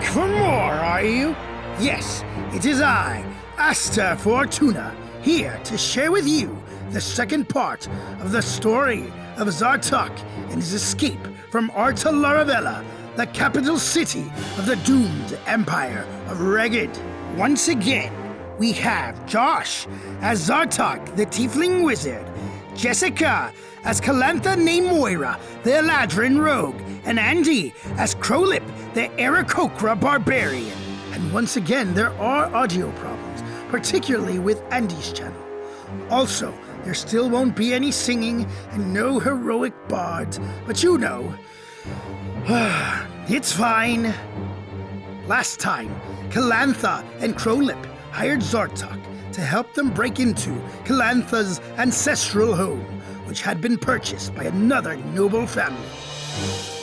for more, are you? Yes, it is I, Asta Fortuna, here to share with you the second part of the story of Zartok and his escape from Artalaravella, the capital city of the doomed empire of Reged. Once again, we have Josh as Zartok, the tiefling wizard, Jessica as Kylantha Moira, the Eladrin rogue, and Andy as Crowlip, the Aarakocra barbarian. And once again, there are audio problems, particularly with Andy's channel. Also, there still won't be any singing and no heroic bards, but you know, it's fine. Last time, Kylantha and Crowlip hired Zartok to help them break into Kylantha's ancestral home, which had been purchased by another noble family.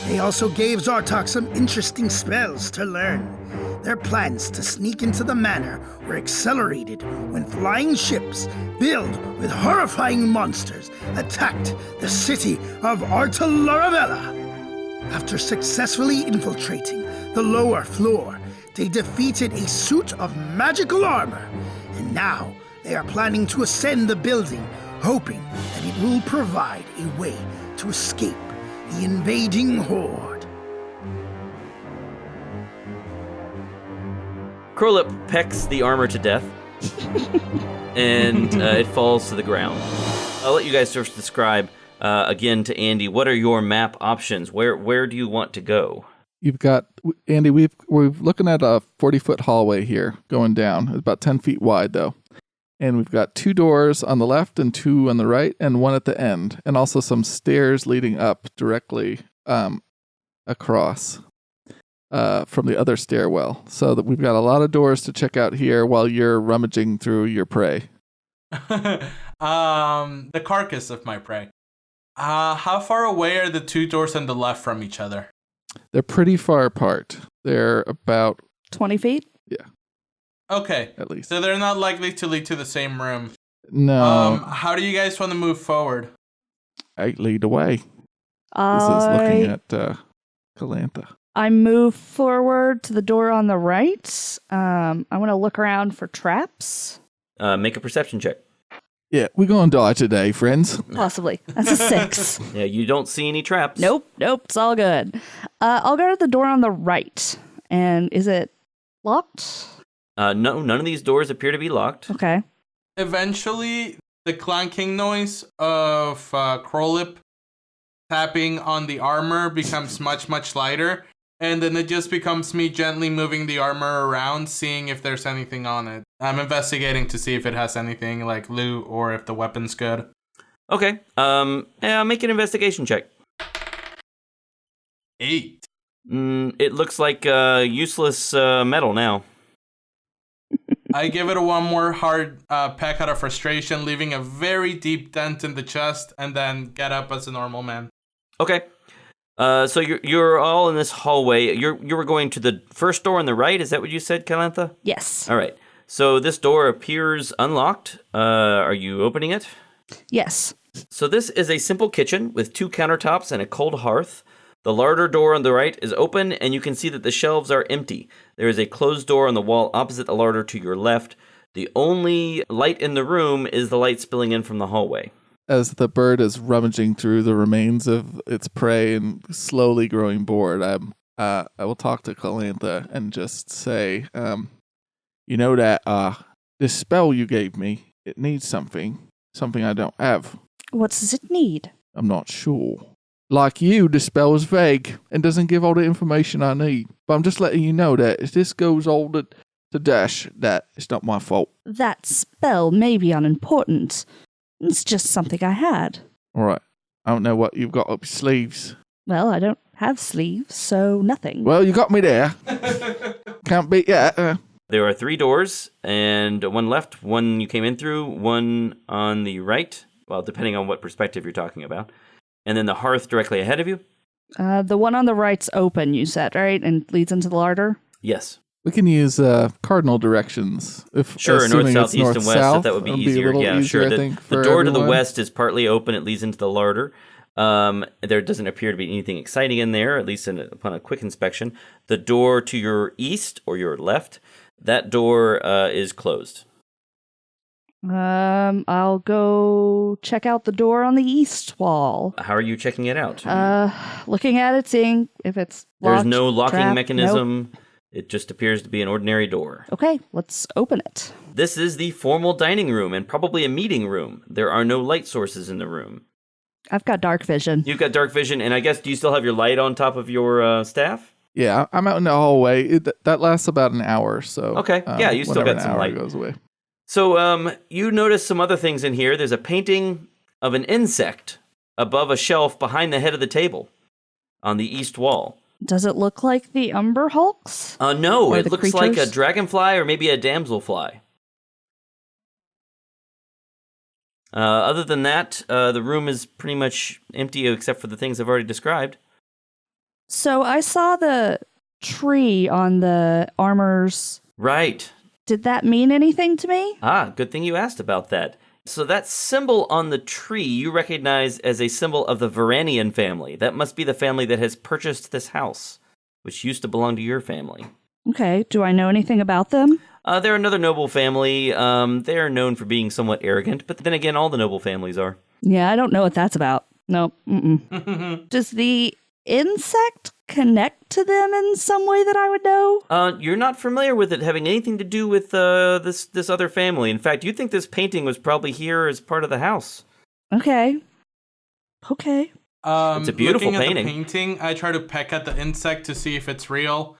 They also gave Zartok some interesting spells to learn. Their plans to sneak into the manor were accelerated when flying ships, filled with horrifying monsters, attacked the city of Artalaravella. After successfully infiltrating the lower floor, they defeated a suit of magical armor, and now they are planning to ascend the building, hoping that it will provide a way to escape the invading horde. Crowlip pecks the armor to death, and it falls to the ground. I'll let you guys first describe, again to Andy, what are your map options? Where do you want to go? You've got, Andy, we're looking at a 40-foot hallway here going down. It's about 10 feet wide, though. And we've got 2 doors on the left and 2 on the right and 1 at the end. And also some stairs leading up directly across from the other stairwell. So that we've got a lot of doors to check out here while you're rummaging through your prey. The carcass of my prey. How far away are the 2 doors on the left from each other? They're pretty far apart. They're about 20 feet? Yeah. Okay. At least. So they're not likely to lead to the same room. No. How do you guys want to move forward? I lead away. This is looking at Kylantha. I move forward to the door on the right. I want to look around for traps. Make a perception check. Yeah, we're going to die today, friends. Possibly. That's a 6. Yeah, you don't see any traps. Nope, it's all good. I'll go to the door on the right. And is it locked? No, none of these doors appear to be locked. Okay. Eventually, the clanking noise of Crowlip tapping on the armor becomes much, much lighter. And then it just becomes me gently moving the armor around, seeing if there's anything on it. I'm investigating to see if it has anything like loot or if the weapon's good. Okay. Yeah, make an investigation check. 8. It looks like useless metal now. I give it one more hard peck out of frustration, leaving a very deep dent in the chest, and then get up as a normal man. Okay. So you're all in this hallway. You were going to the first door on the right. Is that what you said, Kylantha? Yes. All right. So this door appears unlocked. Are you opening it? Yes. So this is a simple kitchen with 2 countertops and a cold hearth. The larder door on the right is open, and you can see that the shelves are empty. There is a closed door on the wall opposite the larder to your left. The only light in the room is the light spilling in from the hallway. As the bird is rummaging through the remains of its prey and slowly growing bored, I will talk to Kylantha and just say, you know that this spell you gave me, it needs something I don't have. What does it need? I'm not sure. Like you, the spell is vague and doesn't give all the information I need. But I'm just letting you know that if this goes all to dash, that it's not my fault. That spell may be unimportant. It's just something I had. All right. I don't know what you've got up your sleeves. Well, I don't have sleeves, so nothing. Well, you got me there. Can't beat that. There are 3 doors, and one left, one you came in through, one on the right, well, depending on what perspective you're talking about, and then the hearth directly ahead of you. The one on the right's open, you said, right? And leads into the larder? Yes. We can use cardinal directions. Sure, north, south, east, and west, south, if that would be it'll easier. Be Yeah, easier, sure. I think, The door to the west is partly open. It leads into the larder. There doesn't appear to be anything exciting in there, at least upon a quick inspection. The door to your east or your left, that door is closed. I'll go check out the door on the east wall. How are you checking it out? Looking at it, seeing if it's locked, There's no locking trapped. mechanism. Nope. It just appears to be an ordinary door. Okay, let's open it. This is the formal dining room and probably a meeting room. There are no light sources in the room. I've got dark vision. You've got dark vision, and I guess, do you still have your light on top of your staff? Yeah, I'm out in the hallway. That lasts about an hour, so... Okay, yeah, you still got some light. Goes away. So you notice some other things in here. There's a painting of an insect above a shelf behind the head of the table on the east wall. Does it look like the Umber Hulks? No, Or it the looks like a creatures? dragonfly or maybe a damselfly. Other than that, the room is pretty much empty except for the things I've already described. So I saw the tree on the armor's... Right. Did that mean anything to me? Good thing you asked about that. So that symbol on the tree you recognize as a symbol of the Varanian family. That must be the family that has purchased this house, which used to belong to your family. Okay, do I know anything about them? They're another noble family. They're known for being somewhat arrogant, but then again, all the noble families are. Yeah, I don't know what that's about. No, Does the insect connect to them in some way that I would know? You're not familiar with it having anything to do with this other family. In fact, you think this painting was probably here as part of the house. Okay. It's a beautiful looking painting. At the painting, I try to peck at the insect to see if it's real.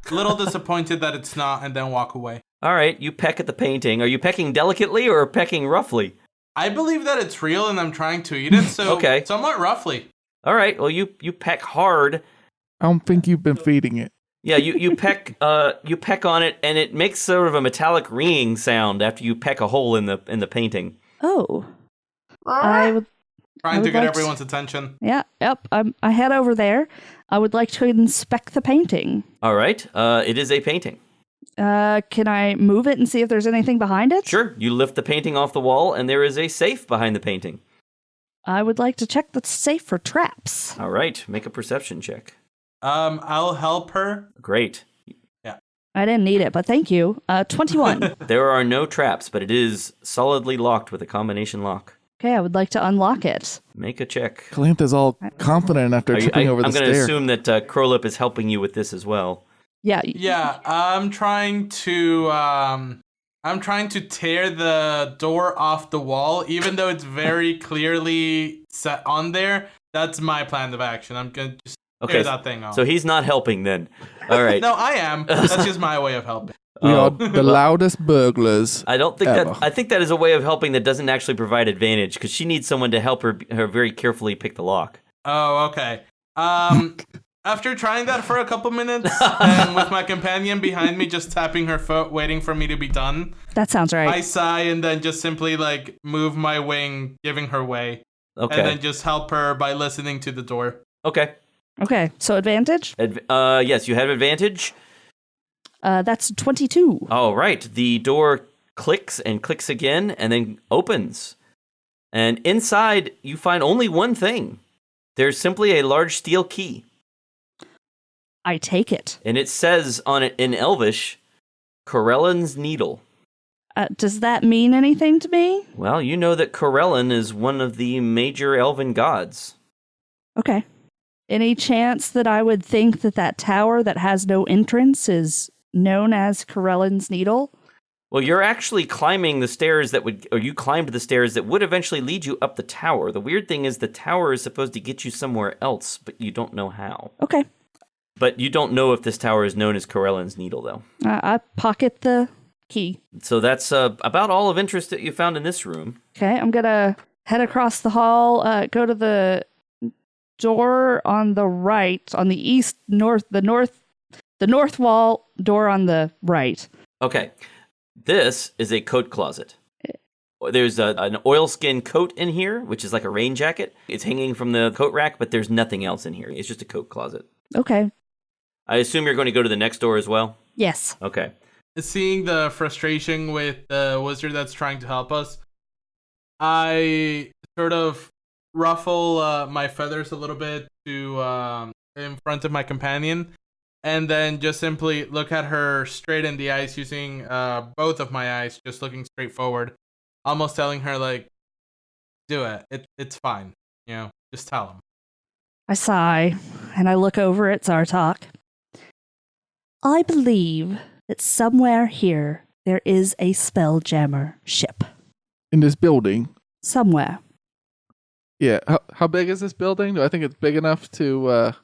A little disappointed that it's not, and then walk away. All right, you peck at the painting. Are you pecking delicately or pecking roughly? I believe that it's real, and I'm trying to eat it, so Okay. somewhat roughly. All right, well, you peck hard. I don't think you've been feeding it. Yeah, you peck on it, and it makes sort of a metallic ringing sound after you peck a hole in the painting. Oh. I would Trying to get like everyone's attention. Yeah, yep. I head over there. I would like to inspect the painting. All right, it is a painting. Can I move it and see if there's anything behind it? Sure, you lift the painting off the wall, and there is a safe behind the painting. I would like to check the safe for traps. All right, make a perception check. I'll help her. Great. I didn't need it, but thank you. 21. There are no traps, but it is solidly locked with a combination lock. Okay, I would like to unlock it. Make a check. Kylantha's all confident after tripping over the I'm going to stair. assume that Crowlip is helping you with this as well. Yeah. Yeah, I'm trying to tear the door off the wall, even though it's very clearly set on there. That's my plan of action. I'm gonna just tear that thing off. So he's not helping then. All right. No, I am. That's just my way of helping. We are the loudest burglars. I don't think ever. I think that is a way of helping that doesn't actually provide advantage because she needs someone to help her very carefully pick the lock. Oh, okay. After trying that for a couple minutes, and with my companion behind me just tapping her foot, waiting for me to be done, That sounds right. I sigh and then just simply move my wing, giving her way. Okay. And then just help her by listening to the door. Okay. Okay, so advantage? Yes, you have advantage. That's 22. All right. The door clicks and clicks again and then opens. And inside, you find only one thing. There's simply a large steel key. I take it. And it says on it in Elvish, Corellan's Needle. Does that mean anything to me? Well, you know that Corellan is one of the major elven gods. Okay. Any chance that I would think that tower that has no entrance known as Corellan's Needle? Well, you're actually climbing the stairs you climbed the stairs that would eventually lead you up the tower. The weird thing is the tower is supposed to get you somewhere else, but you don't know how. Okay. But you don't know if this tower is known as Corellan's Needle, though. I pocket the key. So that's about all of interest that you found in this room. Okay, I'm gonna head across the hall, go to the door on the right, on the the north wall door on the right. Okay. This is a coat closet. There's an oilskin coat in here, which is like a rain jacket. It's hanging from the coat rack, but there's nothing else in here. It's just a coat closet. Okay. I assume you're going to go to the next door as well? Yes. Okay. Seeing the frustration with the wizard that's trying to help us, I sort of ruffle my feathers a little bit to in front of my companion, and then just simply look at her straight in the eyes using both of my eyes, just looking straight forward, almost telling her, like, do it. It's fine. Just tell him. I sigh, and I look over at Zartok. I believe that somewhere here there is a spelljammer ship. In this building? Somewhere. Yeah. How big is this building? Do I think it's big enough to... Or do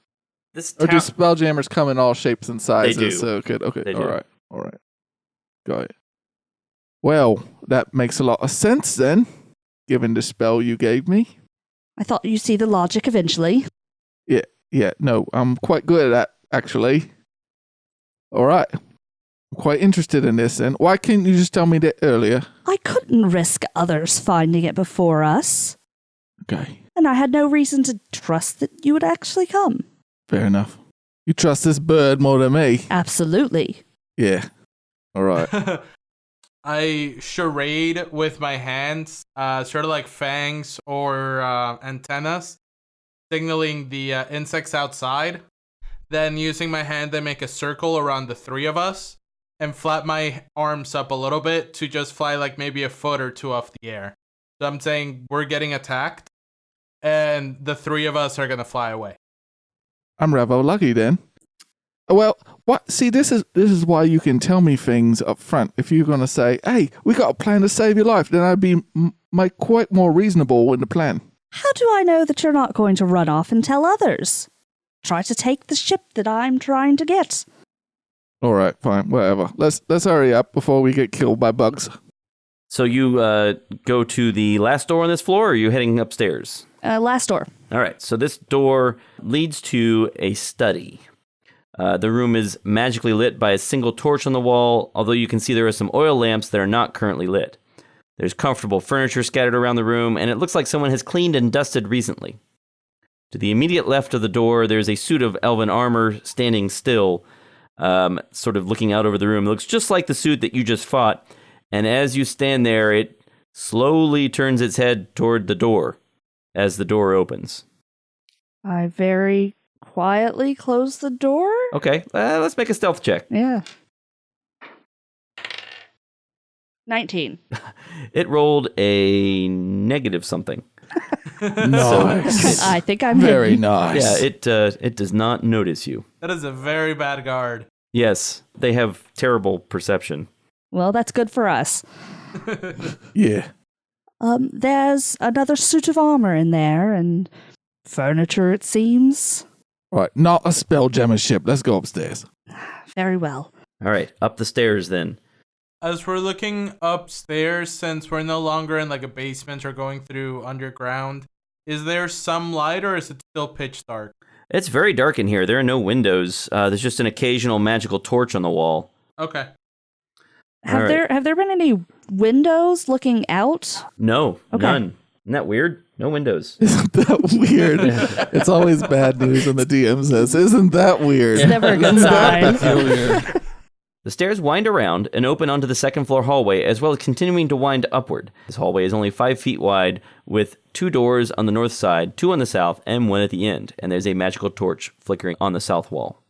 This spelljammers come in all shapes and sizes? They do. So good. Okay. They do. All right. Got it. Well, that makes a lot of sense then, given the spell you gave me. I thought you'd see the logic eventually. Yeah, no, I'm quite good at that, actually. All right. I'm quite interested in this, and why couldn't you just tell me that earlier? I couldn't risk others finding it before us, Okay, and I had no reason to trust that you would actually come. fair enough. You trust this bird more than me? Absolutely. Yeah. All right. I charade with my hands, sort of like fangs or antennas, signaling the insects outside. Then using my hand, I make a circle around the three of us and flap my arms up a little bit to just fly like maybe a foot or two off the air. So I'm saying we're getting attacked, and the three of us are going to fly away. I'm rather lucky then. Well, what? See, this is why you can tell me things up front. If you're going to say, hey, we got a plan to save your life, then I'd be quite more reasonable in the plan. How do I know that you're not going to run off and tell others? Try to take the ship that I'm trying to get. All right, fine, whatever. Let's hurry up before we get killed by bugs. So you go to the last door on this floor, or are you heading upstairs? Last door. All right, so this door leads to a study. The room is magically lit by a single torch on the wall, although you can see there are some oil lamps that are not currently lit. There's comfortable furniture scattered around the room, and it looks like someone has cleaned and dusted recently. To the immediate left of the door, there's a suit of elven armor standing still, sort of looking out over the room. It looks just like the suit that you just fought, and as you stand there, it slowly turns its head toward the door as the door opens. I very quietly close the door. Okay, let's make a stealth check. Yeah. 19. It rolled a negative something. Nice. I think I'm Very hidden. nice. Yeah, it does not notice you. That is a very bad guard. Yes, they have terrible perception. Well, that's good for us. Yeah. There's another suit of armor in there and furniture, it seems. Right, not a spelljammer ship. Let's go upstairs. Very well. All right, up the stairs then. As we're looking upstairs, since we're no longer in like a basement or going through underground, is there some light or is it still pitch dark? It's very dark in here. There are no windows. There's just an occasional magical torch on the wall. Okay. All right. Have there been any windows looking out? No, Okay. none. Isn't that weird? No windows. Isn't that weird? It's always bad news when the DM says, isn't that weird? It's never a good sign. Peculiar. The stairs wind around and open onto the second floor hallway, as well as continuing to wind upward. This hallway is only 5 feet wide, with 2 doors on the north side, 2 on the south, and 1 at the end. And there's a magical torch flickering on the south wall.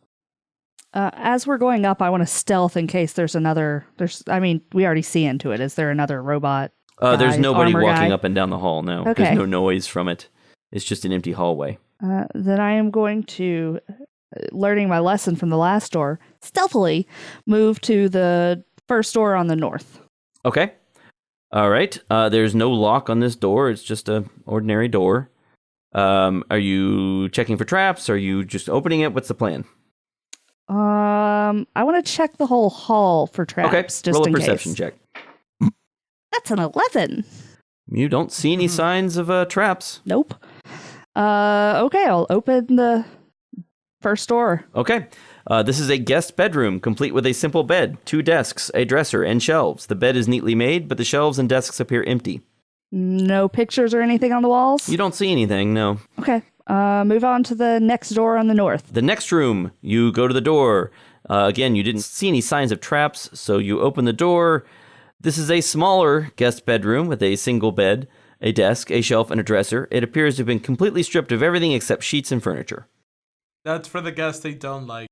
As we're going up, I want to stealth in case there's another. We already see into it. Is there another robot? There's nobody armor walking guy? up and down the hall, no. Okay. There's no noise from it. It's just an empty hallway. Then I am going to, learning my lesson from the last door, stealthily move to the first door on the north. Okay. All right. There's no lock on this door. It's just an ordinary door. Are you checking for traps? Are you just opening it? What's the plan? I want to check the whole hall for traps, Okay. just Roll a in perception case. check. That's an 11. You don't see any signs of traps. Nope. Okay, I'll open the first door. Okay. This is a guest bedroom, complete with a simple bed, 2 desks, a dresser, and shelves. The bed is neatly made, but the shelves and desks appear empty. No pictures or anything on the walls? You don't see anything, no. Okay. Move on to the next door on the north. The next room, you go to the door. Again, you didn't see any signs of traps, so you open the door. This is a smaller guest bedroom with a single bed, a desk, a shelf, and a dresser. It appears to have been completely stripped of everything except sheets and furniture. That's for the guests they don't like.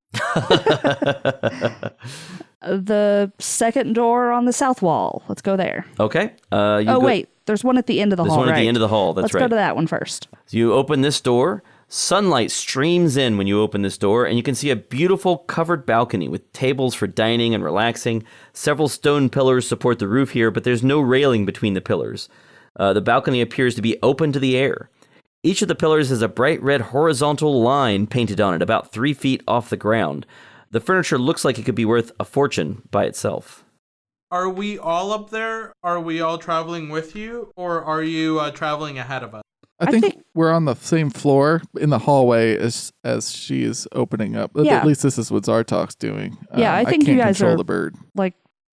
The second door on the south wall. Let's go there. Okay. Wait. There's one at the end of the hall, There's one right? at the end of the hall. That's Let's right. go to that one first. So you open this door. Sunlight streams in when you open this door, and you can see a beautiful covered balcony with tables for dining and relaxing. Several stone pillars support the roof here, but there's no railing between the pillars. The balcony appears to be open to the air. Each of the pillars has a bright red horizontal line painted on it, about 3 feet off the ground. The furniture looks like it could be worth a fortune by itself. Are we all up there? Are we all traveling with you? Or are you traveling ahead of us? I think we're on the same floor in the hallway as she is opening up. Yeah. At least this is what Zartok's doing. Yeah, I think can't you guys control are the bird. like,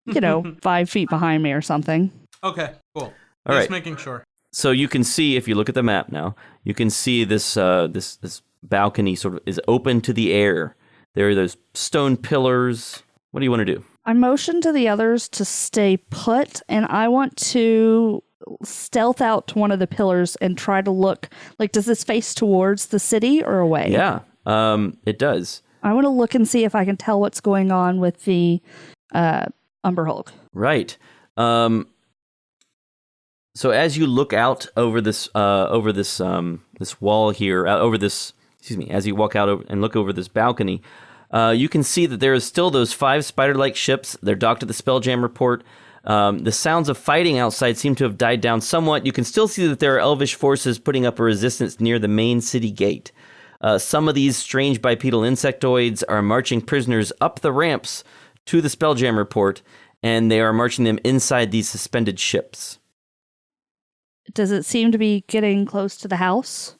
5 feet behind me or something. Okay, cool. All Just right. making sure. So you can see, if you look at the map now, you can see this this balcony sort of is open to the air. There are those stone pillars. What do you want to do? I motion to the others to stay put, and I want to stealth out to one of the pillars and try to look, like, does this face towards the city or away? Yeah, it does. I want to look and see if I can tell what's going on with the Umber Hulk. Right. So as you look out over this this wall here, as you walk out over and look over this balcony, you can see that there is still those 5 spider-like ships. They're docked at the Spelljammer port. The sounds of fighting outside seem to have died down somewhat. You can still see that there are elvish forces putting up a resistance near the main city gate. Some of these strange bipedal insectoids are marching prisoners up the ramps to the Spelljammer port, and they are marching them inside these suspended ships. Does it seem to be getting close to the house?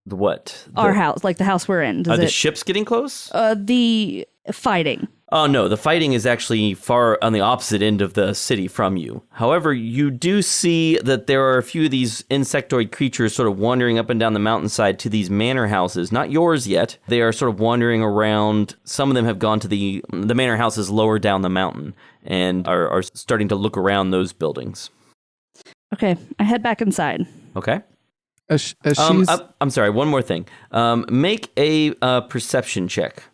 The what? Our house, like the house we're in. Are Does the ships getting close? The fighting. Oh, no. The fighting is actually far on the opposite end of the city from you. However, you do see that there are a few of these insectoid creatures sort of wandering up and down the mountainside to these manor houses. Not yours yet. They are sort of wandering around. Some of them have gone to the manor houses lower down the mountain and are starting to look around those buildings. Okay, I head back inside. Okay. As she's... I'm sorry, one more thing. Make a perception check.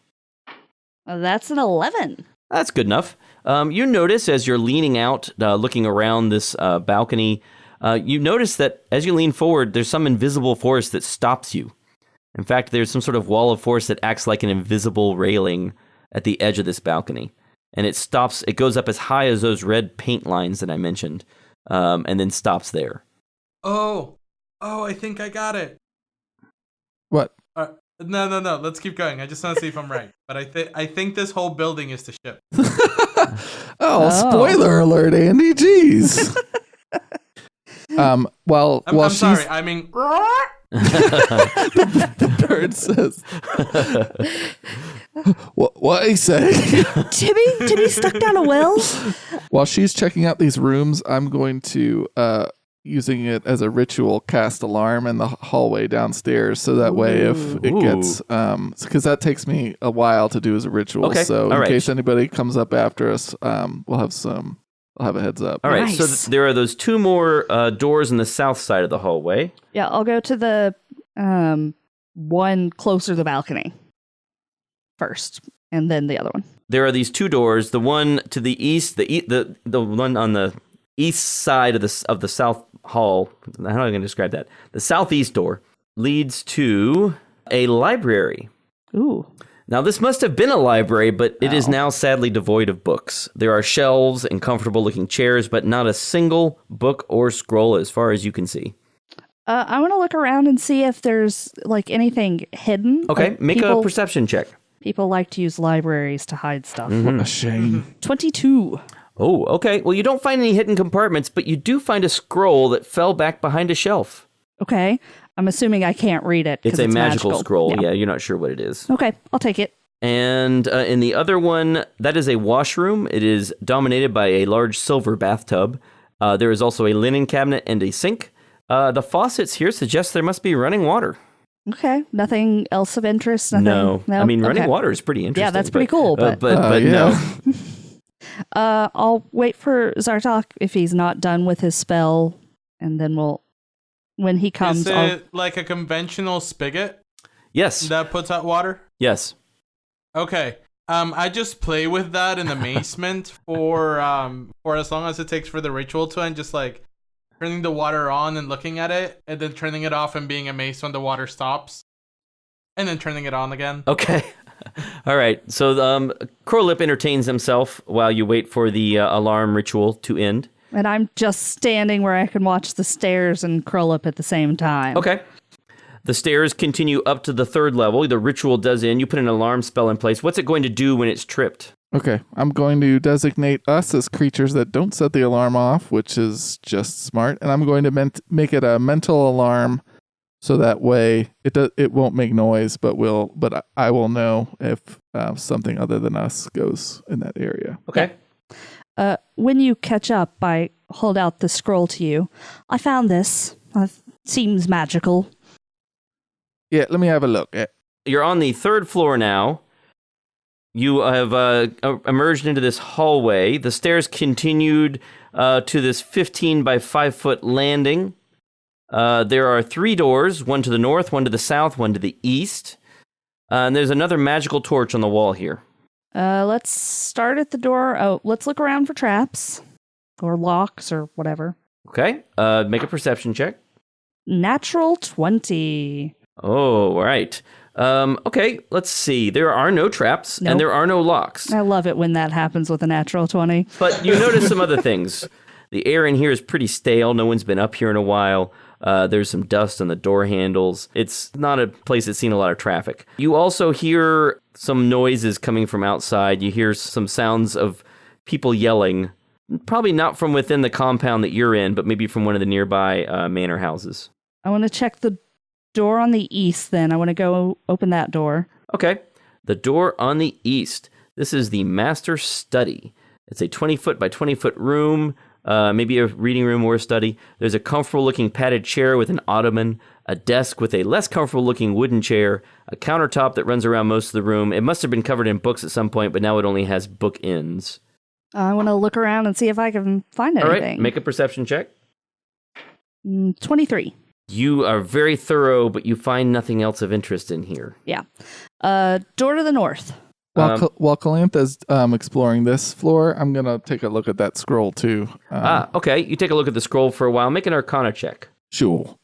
That's an 11. That's good enough. You notice as you're leaning out, looking around this balcony, you notice that as you lean forward, there's some invisible force that stops you. In fact, there's some sort of wall of force that acts like an invisible railing at the edge of this balcony. And it stops, it goes up as high as those red paint lines that I mentioned, and then stops there. Oh, I think I got it. What? No. Let's keep going. I just want to see if I'm right. But I think this whole building is the ship. Oh, spoiler alert, Andy. Jeez. I'm she's... sorry. I mean, the bird says. What he say? Timmy stuck down a well? While she's checking out these rooms, I'm going to using it as a ritual cast alarm in the hallway downstairs, so that way if it gets because that takes me a while to do as a ritual. Okay. So All in right. case anybody comes up after us, I'll have a heads up. All right, Nice. so there are those 2 more doors in the south side of the hallway. Yeah, I'll go to the one closer to the balcony first, and then the other one. There are these 2 doors. The one to the east, the one on the east side of the south hall. How am I going to describe that? The southeast door leads to a library. Ooh. Now, this must have been a library, but it is now sadly devoid of books. There are shelves and comfortable-looking chairs, but not a single book or scroll as far as you can see. I want to look around and see if there's like anything hidden. Okay, Like, make a perception check. People like to use libraries to hide stuff. What a shame. 22. Oh, okay. Well, you don't find any hidden compartments, but you do find a scroll that fell back behind a shelf. Okay. I'm assuming I can't read it. 'cause It's a magical scroll. Yeah. Yeah, you're not sure what it is. Okay, I'll take it. And in the other one, that is a washroom. It is dominated by a large silver bathtub. There is also a linen cabinet and a sink. The faucets here suggest there must be running water. Okay. Nothing else of interest? Nothing? No. I mean, running Okay. water is pretty interesting. Yeah, that's pretty cool. But yeah. Yeah. No. I'll wait for Zartok if he's not done with his spell, and then when he comes, Is it like a conventional spigot Yes. that puts out water? Yes. Okay. I just play with that in amazement for as long as it takes for the ritual to end, just like turning the water on and looking at it, and then turning it off and being amazed when the water stops, and then turning it on again. Okay. All right. So Crowlip entertains himself while you wait for the alarm ritual to end. and I'm just standing where I can watch the stairs and curl up at the same time. Okay. The stairs continue up to the 3rd level. The ritual does end. You put an alarm spell in place. What's it going to do when it's tripped? Okay, I'm going to designate us as creatures that don't set the alarm off, which is just smart, and I'm going to make it a mental alarm, so that way it won't make noise, but I will know if something other than us goes in that area. Okay. When you catch up, I hold out the scroll to you. I found this. Seems magical. Yeah, let me have a look. You're on the 3rd floor now. You have emerged into this hallway. The stairs continued to this 15 by 5 foot landing. There are 3 doors, one to the north, one to the south, one to the east. And there's another magical torch on the wall here. Let's start at the door. Oh, let's look around for traps or locks or whatever. Okay. Make a perception check. Natural 20. Oh, all right. Okay, let's see. There are no traps Nope. and there are no locks. I love it when that happens with a natural 20. But you notice some other things. The air in here is pretty stale. No one's been up here in a while. There's some dust on the door handles. It's not a place that's seen a lot of traffic. You also hear some noises coming from outside. You hear some sounds of people yelling. Probably not from within the compound that you're in, but maybe from one of the nearby manor houses. I want to check the door on the east then. I want to go open that door. Okay. The door on the east. This is the master study. It's a 20-foot by 20-foot room, maybe a reading room or a study. There's a comfortable-looking padded chair with an ottoman, a desk with a less comfortable-looking wooden chair, a countertop that runs around most of the room. It must have been covered in books at some point, but now it only has bookends. I want to look around and see if I can find All anything. right, make a perception check. 23. You are very thorough, but you find nothing else of interest in here. Yeah. Door to the north. While Kylantha's exploring this floor, I'm going to take a look at that scroll too. Okay. You take a look at the scroll for a while. Make an Arcana check. Sure.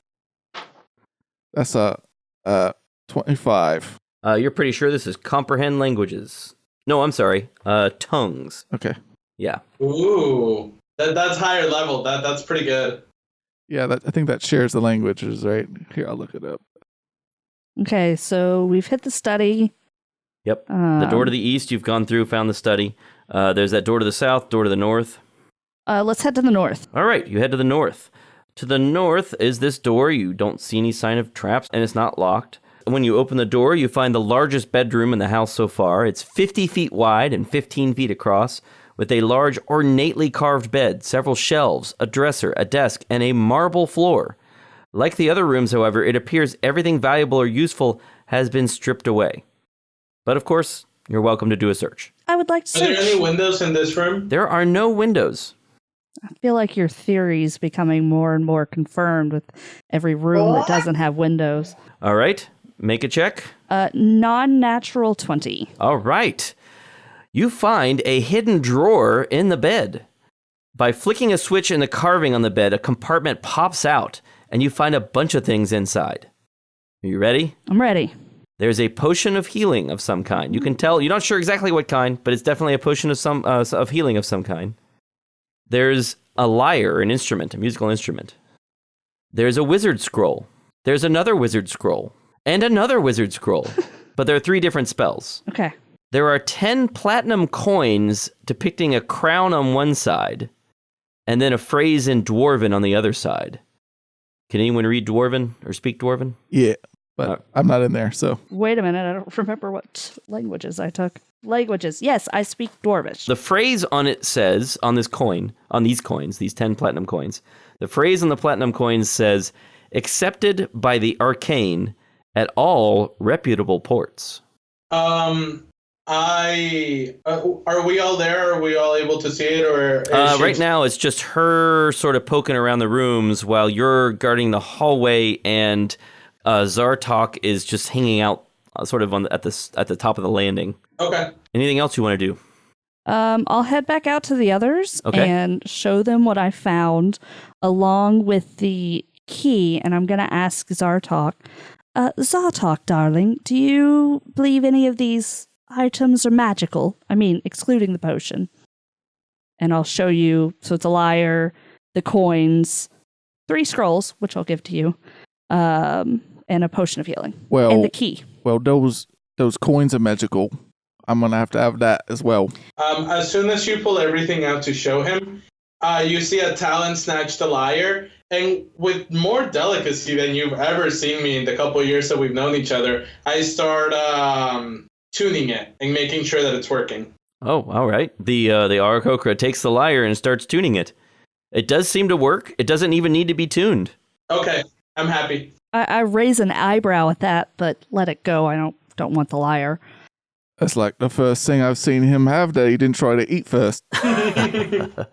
That's a 25. You're pretty sure this is comprehend languages. No, I'm sorry. Tongues. Okay. Yeah. Ooh, that's higher level. That's pretty good. Yeah, I think that shares the languages, right? Here, I'll look it up. Okay, so we've hit the study. Yep. The door to the east, you've gone through, found the study. There's that door to the south, door to the north. Let's head to the north. All right, you head to the north. To the north is this door. You don't see any sign of traps, and it's not locked. When you open the door, you find the largest bedroom in the house so far. It's 50 feet wide and 15 feet across, with a large, ornately carved bed, several shelves, a dresser, a desk, and a marble floor. Like the other rooms, however, it appears everything valuable or useful has been stripped away. But of course, you're welcome to do a search. I would like to Are there search. any windows in this room? There are no windows. I feel like your theory's becoming more and more confirmed with every room that doesn't have windows. All right, make a check. Non-natural 20. All right. You find a hidden drawer in the bed. By flicking a switch in the carving on the bed, a compartment pops out, and you find a bunch of things inside. Are you ready? I'm ready. There's a potion of healing of some kind. You can tell, you're not sure exactly what kind, but it's definitely a potion of healing of some kind. There's a lyre, an instrument, a musical instrument. There's a wizard scroll. There's another wizard scroll. And another wizard scroll. But there are 3 different spells. Okay. There are 10 platinum coins depicting a crown on one side, and then a phrase in Dwarven on the other side. Can anyone read Dwarven or speak Dwarven? Yeah, but I'm not in there, so. Wait a minute. I don't remember what languages I took. Languages. Yes, I speak Dwarvish. The phrase on it says, on this coin, on these coins, these 10 platinum coins, the phrase on the platinum coins says, accepted by the arcane at all reputable ports. Are we all there? Are we all able to see it, or right now it's just her sort of poking around the rooms while you're guarding the hallway, and Zartok is just hanging out, sort of at the top of the landing. Okay. Anything else you want to do? I'll head back out to the others Okay. and show them what I found, along with the key. And I'm going to ask Zartok. Zartok, darling, do you believe any of these items are magical? I mean, excluding the potion. And I'll show you. So it's a lyre, the coins, 3 scrolls, which I'll give to you, and a potion of healing, and the key. Well, those coins are magical. I'm gonna have to have that as well. As soon as you pull everything out to show him, you see a talon snatch the lyre, and with more delicacy than you've ever seen me in the couple of years that we've known each other, I start tuning it and making sure that it's working. Oh, all right. The Aarakocra takes the lyre and starts tuning it. It does seem to work. It doesn't even need to be tuned. Okay, I'm happy. I raise an eyebrow at that, but let it go. I don't want the lyre. That's like the first thing I've seen him have that he didn't try to eat first. The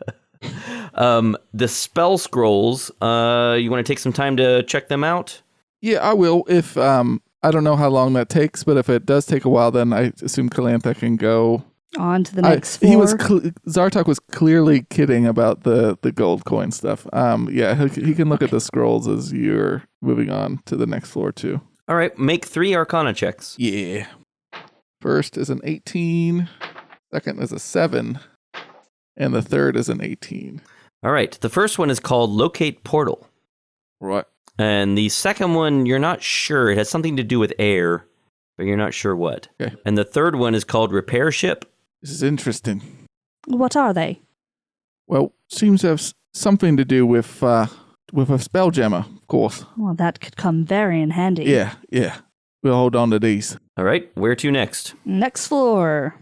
spell scrolls, you want to take some time to check them out? Yeah, I will. If I don't know how long that takes, but if it does take a while, then I assume Kylantha can go On to the next floor. Zartok was clearly kidding about the gold coin stuff. Yeah, he can look at the scrolls as you're moving on to the next floor too. All right, make 3 Arcana checks. Yeah. First is an 18, second is a 7, and the third is an 18. All right, the first one is called Locate Portal. Right. And the second one, you're not sure. It has something to do with air, but you're not sure what. Okay. And the third one is called Repair Ship. This is interesting. What are they? Well, seems to have something to do with a spell gemmer, of course. Well, that could come very in handy. Yeah. We'll hold on to these. All right, where to next? Next floor.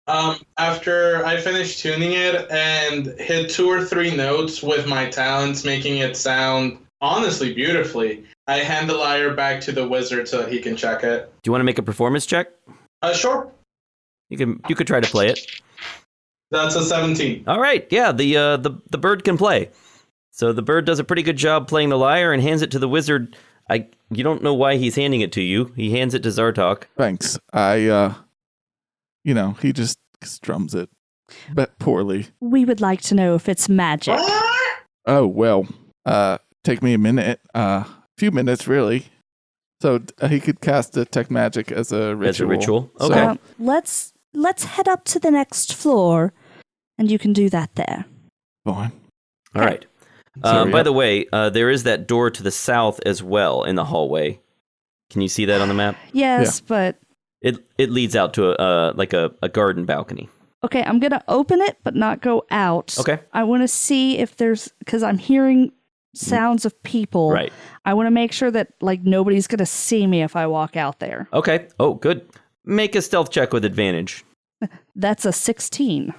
After I finish tuning it and hit 2 or 3 notes with my talents, making it sound honestly beautifully, I hand the lyre back to the wizard so that he can check it. Do you want to make a performance check? Sure. You could try to play it. That's a 17. All right, yeah, the bird can play. So the bird does a pretty good job playing the lyre and hands it to the wizard. You don't know why he's handing it to you. He hands it to Zartok. Thanks. He just strums it, but poorly. We would like to know if it's magic. Oh, well, take me a minute. Few minutes, really. So he could cast Detect Magic as a ritual. As a ritual? So- Okay. Let's head up to the next floor, and you can do that there. Fine. All right. Sorry, By yep. the way, there is that door to the south as well in the hallway. Can you see that on the map? Yes, but It leads out to a garden balcony. okay, I'm gonna open it, but not go out. Okay. I want to see if because I'm hearing sounds of people. Right. I want to make sure that nobody's gonna see me if I walk out there. Okay. Oh, good. Make a stealth check with advantage. That's a 16.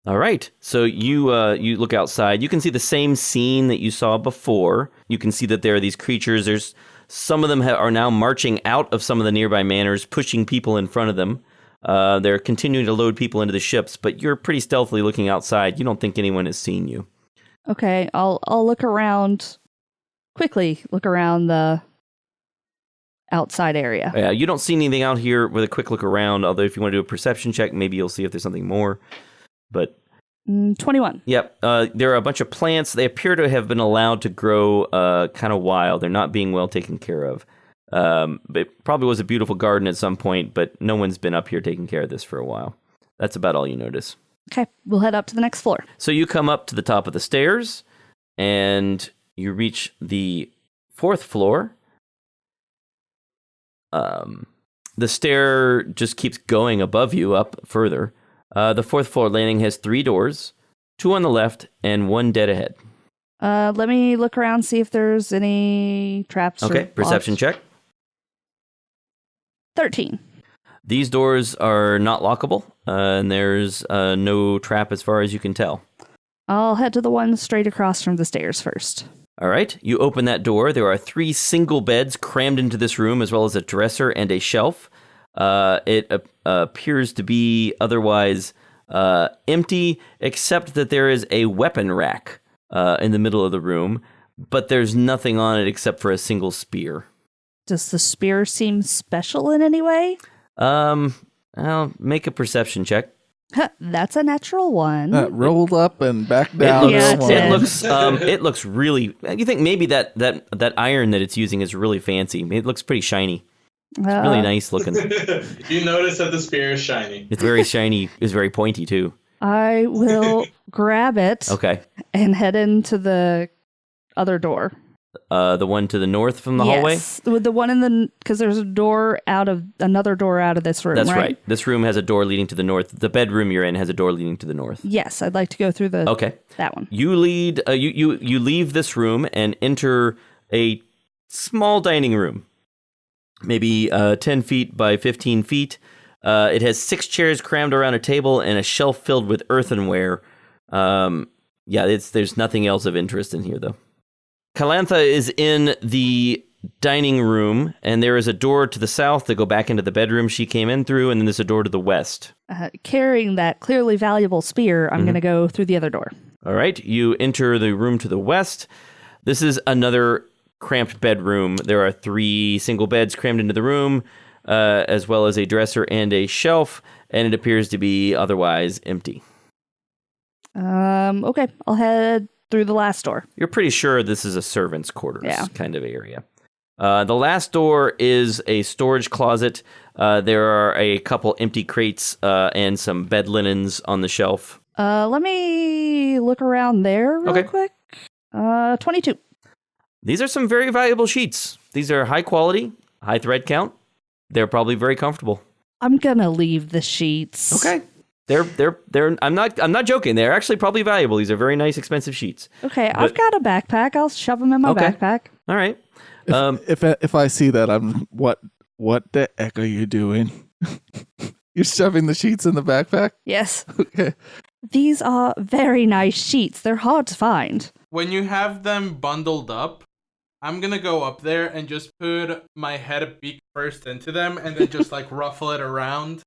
All right. So you look outside. You can see the same scene that you saw before. You can see that there are these creatures. There's some of them are now marching out of some of the nearby manors, pushing people in front of them. They're continuing to load people into the ships, but you're pretty stealthily looking outside. You don't think anyone has seen you. Okay, I'll look around quickly. Look around the outside area. Yeah, you don't see anything out here with a quick look around. Although if you want to do a perception check, maybe you'll see if there's something more. But 21. Yep. There are a bunch of plants. They appear to have been allowed to grow kind of wild. They're not being well taken care of. It probably was a beautiful garden at some point, but no one's been up here taking care of this for a while. That's about all you notice. Okay, we'll head up to the next floor. So you come up to the top of the stairs, and you reach the 4th floor. The stair just keeps going above you up further. The 4th floor landing has 3 doors, 2 on the left and 1 dead ahead. Let me look around, see if there's any traps. Okay, perception check. 13. These doors are not lockable, and there's no trap as far as you can tell. I'll head to the one straight across from the stairs first. All right, you open that door. There are 3 single beds crammed into this room, as well as a dresser and a shelf. It appears to be otherwise empty, except that there is a weapon rack in the middle of the room, but there's nothing on it except for a single spear. Does the spear seem special in any way? I'll make a perception check. That's a natural one. Rolled up and back down. It looks really. You think maybe that iron that it's using is really fancy. It looks pretty shiny. It's really nice looking. You notice that the spear is shiny. It's very shiny. It's very pointy too. I will grab it. Okay. And head into the other door. The one to the north from the hallway? Yes, the one because there's another door out of this room. That's right. This room has a door leading to the north. The bedroom you're in has a door leading to the north. Yes, I'd like to go through that one. You lead. You leave this room and enter a small dining room, maybe 10 feet by 15 feet. It has 6 chairs crammed around a table and a shelf filled with earthenware. There's nothing else of interest in here though. Kylantha is in the dining room, and there is a door to the south to go back into the bedroom she came in through, and then there's a door to the west. Carrying that clearly valuable spear, I'm going to go through the other door. All right, you enter the room to the west. This is another cramped bedroom. There are 3 single beds crammed into the room, as well as a dresser and a shelf, and it appears to be otherwise empty. Okay, I'll head through the last door. You're pretty sure this is a servant's quarters kind of area. The last door is a storage closet. There are a couple empty crates and some bed linens on the shelf. Let me look around there real quick. 22. These are some very valuable sheets. These are high quality, high thread count. They're probably very comfortable. I'm gonna leave the sheets. Okay. They're I'm not joking. They're actually probably valuable. These are very nice, expensive sheets. Okay, I've got a backpack. I'll shove them in my backpack. All right. If I see that, I'm what the heck are you doing? You're shoving the sheets in the backpack? Yes. Okay. These are very nice sheets. They're hard to find. When you have them bundled up, I'm gonna go up there and just put my head beak first into them and then just like ruffle it around,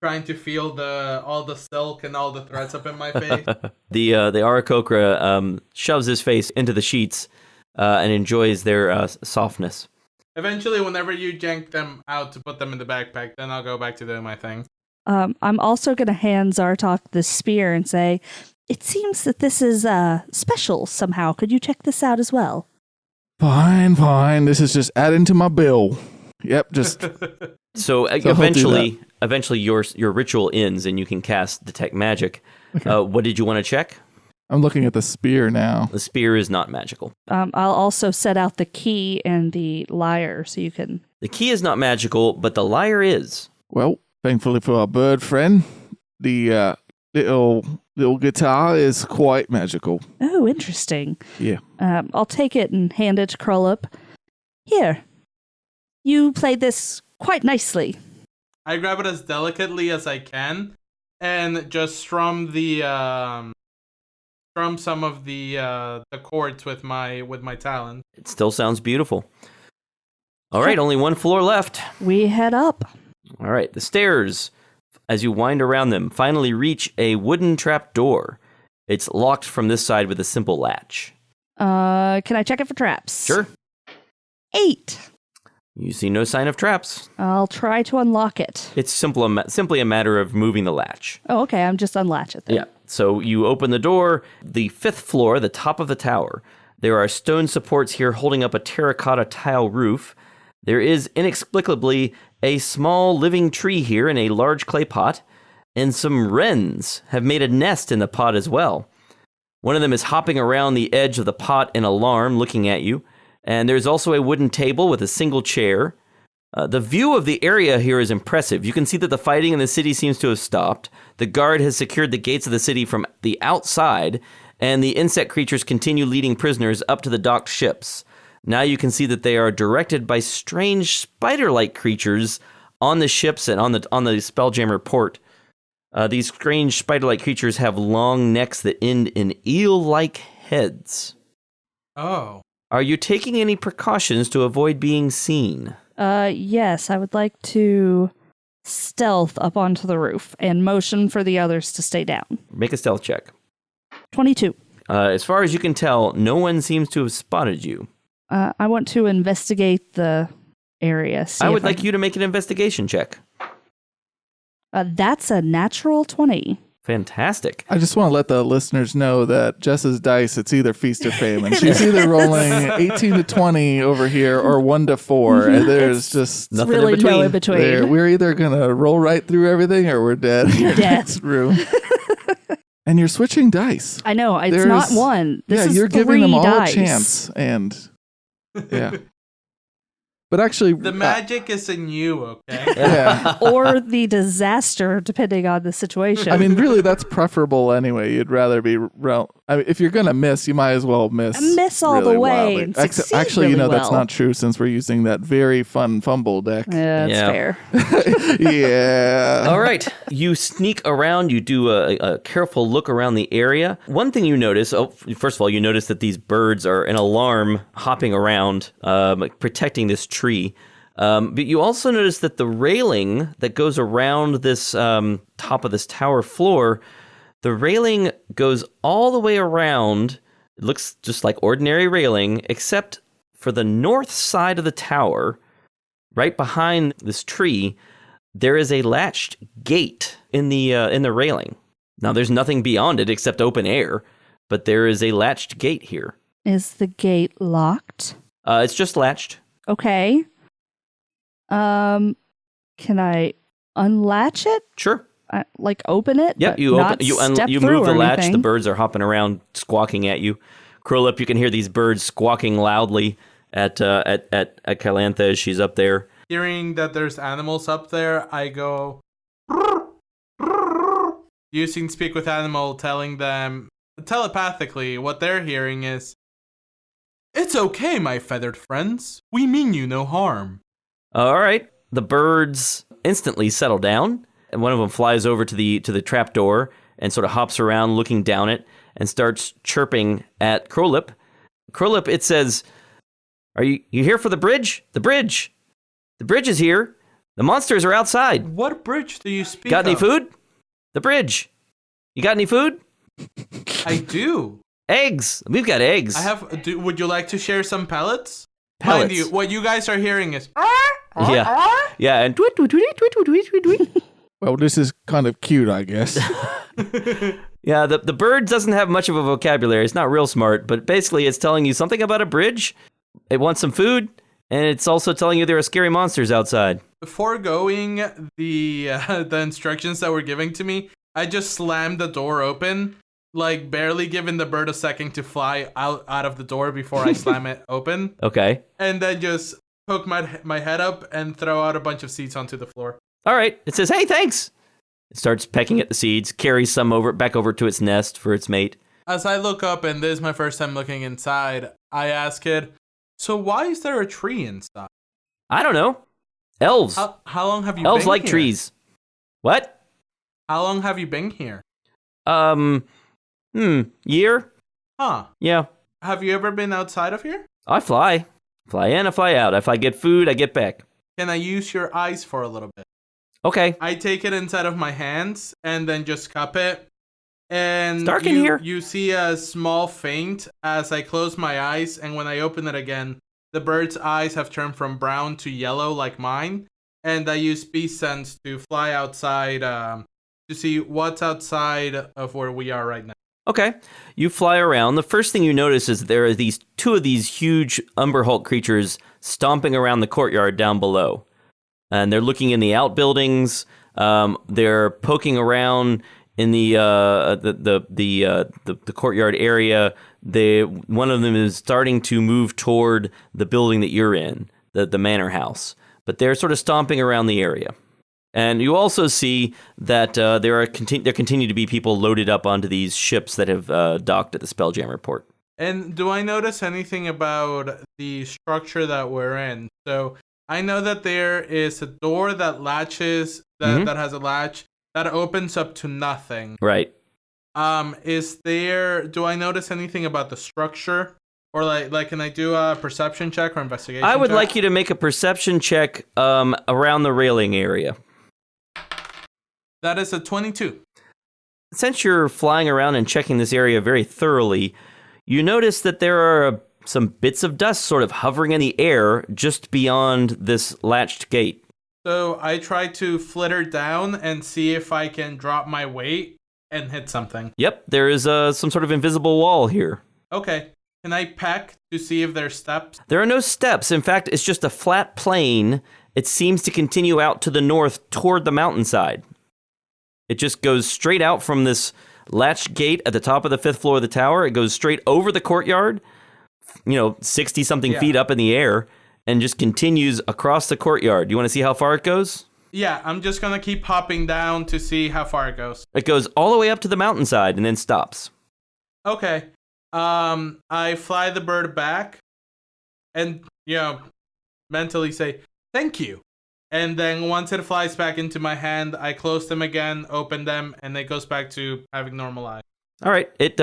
trying to feel all the silk and all the threads up in my face. The Aarakocra shoves his face into the sheets and enjoys their softness. Eventually, whenever you jank them out to put them in the backpack, then I'll go back to doing my thing. I'm also going to hand Zartok the spear and say, it seems that this is special somehow. Could you check this out as well? Fine. This is just adding to my bill. Yep, just... So eventually your ritual ends and you can cast Detect Magic. Okay. What did you want to check? I'm looking at the spear now. The spear is not magical. I'll also set out the key and the lyre so you can... The key is not magical, but the lyre is. Well, thankfully for our bird friend, the little guitar is quite magical. Oh, interesting. Yeah. I'll take it and hand it to Krolup. Here. You played this quite nicely. I grab it as delicately as I can and just strum some of the chords with my talent. It still sounds beautiful. All right, only one floor left. We head up. All right, the stairs, as you wind around them, finally reach a wooden trap door. It's locked from this side with a simple latch. Can I check it for traps? Sure. 8. You see no sign of traps. I'll try to unlock it. It's simply a matter of moving the latch. Oh, okay. I'm just unlatch it then. Yeah. So you open the door. The 5th floor, the top of the tower. There are stone supports here holding up a terracotta tile roof. There is inexplicably a small living tree here in a large clay pot, and some wrens have made a nest in the pot as well. One of them is hopping around the edge of the pot in alarm, looking at you. And there's also a wooden table with a single chair. The view of the area here is impressive. You can see that the fighting in the city seems to have stopped. The guard has secured the gates of the city from the outside, and the insect creatures continue leading prisoners up to the docked ships. Now you can see that they are directed by strange spider-like creatures on the ships and on the Spelljammer port. These strange spider-like creatures have long necks that end in eel-like heads. Oh. Are you taking any precautions to avoid being seen? Yes, I would like to stealth up onto the roof and motion for the others to stay down. Make a stealth check. 22. As far as you can tell, no one seems to have spotted you. I want to investigate the area. I would like you to make an investigation check. That's a natural 20. Fantastic. I just want to let the listeners know that Jess's dice, it's either feast or famine. She's either rolling 18 to 20 over here or 1 to 4. And there's just nothing really in between. no in between. we're either going to roll right through everything or we're dead in your Dead. next room. And you're switching dice. I know. It's not one. This is you're giving them all dice. a chance. And yeah. But actually, The magic is in you, okay? yeah. Or the disaster, depending on the situation. I mean, really, that's preferable anyway. You'd rather be. If you're gonna miss, you might as well miss. Miss all really the way wildly. and succeed Actually, really that's well. not true since we're using that very fun fumble deck. Yeah, that's Yeah. fair. Yeah. All right. You sneak around. You do a careful look around the area. One thing you notice, first of all, you notice that these birds are in alarm hopping around, protecting this tree. But you also notice that the railing that goes around this top of this tower floor, the railing goes all the way around. It looks just like ordinary railing, except for the north side of the tower, right behind this tree, there is a latched gate in the railing. Now, there's nothing beyond it except open air, but there is a latched gate here. Is the gate locked? It's just latched. Okay. Can I unlatch it? Sure. Like open it? Yep, but you not open, step you through move the or latch. anything? The birds are hopping around, squawking at you. Curl up. You can hear these birds squawking loudly at Kylantha as she's up there. Hearing that there's animals up there, I go using speak with animal, telling them telepathically what they're hearing is, "It's okay, my feathered friends. We mean you no harm." All right. The birds instantly settle down, and one of them flies over to the trap door and sort of hops around, looking down it, and starts chirping at Crowlip. Crowlip, it says, "Are you here for the bridge? The bridge. The bridge is here. The monsters are outside. What bridge do you speak Got any of? food? The bridge. You got any food? I do. Eggs. We've got eggs. I have. Would you like to share some pellets? Pellets. Mind you, what you guys are hearing is. Yeah, and tweet, tweet, tweet, tweet, tweet, tweet, tweet, tweet. Well, this is kind of cute, I guess. Yeah, the bird doesn't have much of a vocabulary. It's not real smart, but basically it's telling you something about a bridge. It wants some food, and it's also telling you there are scary monsters outside. Before going the instructions that were giving to me, I just slammed the door open, like barely giving the bird a second to fly out of the door before I slam it open, Okay. and then just poke my head up and throw out a bunch of seeds onto the floor. All right. It says, "Hey, thanks." It starts pecking at the seeds, carries some back over to its nest for its mate. As I look up, and this is my first time looking inside, I ask it, "So why is there a tree inside? I don't know. Elves. How long have you Elves been like here? trees. What? How long have you been here? Year? Huh. Yeah. Have you ever been outside of here? I fly. Fly in, I fly out. If I get food, I get back. Can I use your eyes for a little bit?" Okay. I take it inside of my hands and then just cup it. And It's dark in here. You see a small faint as I close my eyes, and when I open it again, the bird's eyes have turned from brown to yellow like mine. And I use beast sense to fly outside to see what's outside of where we are right now. Okay. You fly around. The first thing you notice is there are two of these huge Umber Hulk creatures stomping around the courtyard down below. And they're looking in the outbuildings. They're poking around in the courtyard area. One of them is starting to move toward the building that you're in, the manor house. But they're sort of stomping around the area. And you also see that there continue to be people loaded up onto these ships that have docked at the Spelljammer port. And do I notice anything about the structure that we're in? So I know that there is a door that latches, that has a latch that opens up to nothing. Right. Do I notice anything about the structure? Or like can I do a perception check or investigation I would check? like you to make a perception check around the railing area. That is a 22. Since you're flying around and checking this area very thoroughly, you notice that there are some bits of dust sort of hovering in the air just beyond this latched gate. So I try to flitter down and see if I can drop my weight and hit something. Yep, there is some sort of invisible wall here. Okay. Can I peck to see if there's steps? There are no steps. In fact, it's just a flat plain. It seems to continue out to the north toward the mountainside. It just goes straight out from this latched gate at the top of the 5th floor of the tower. It goes straight over the courtyard, 60-something feet up in the air, and just continues across the courtyard. You want to see how far it goes? Yeah, I'm just going to keep hopping down to see how far it goes. It goes all the way up to the mountainside and then stops. Okay. I fly the bird back and, mentally say, thank you. And then once it flies back into my hand, I close them again, open them, and it goes back to having normal eyes. All right. It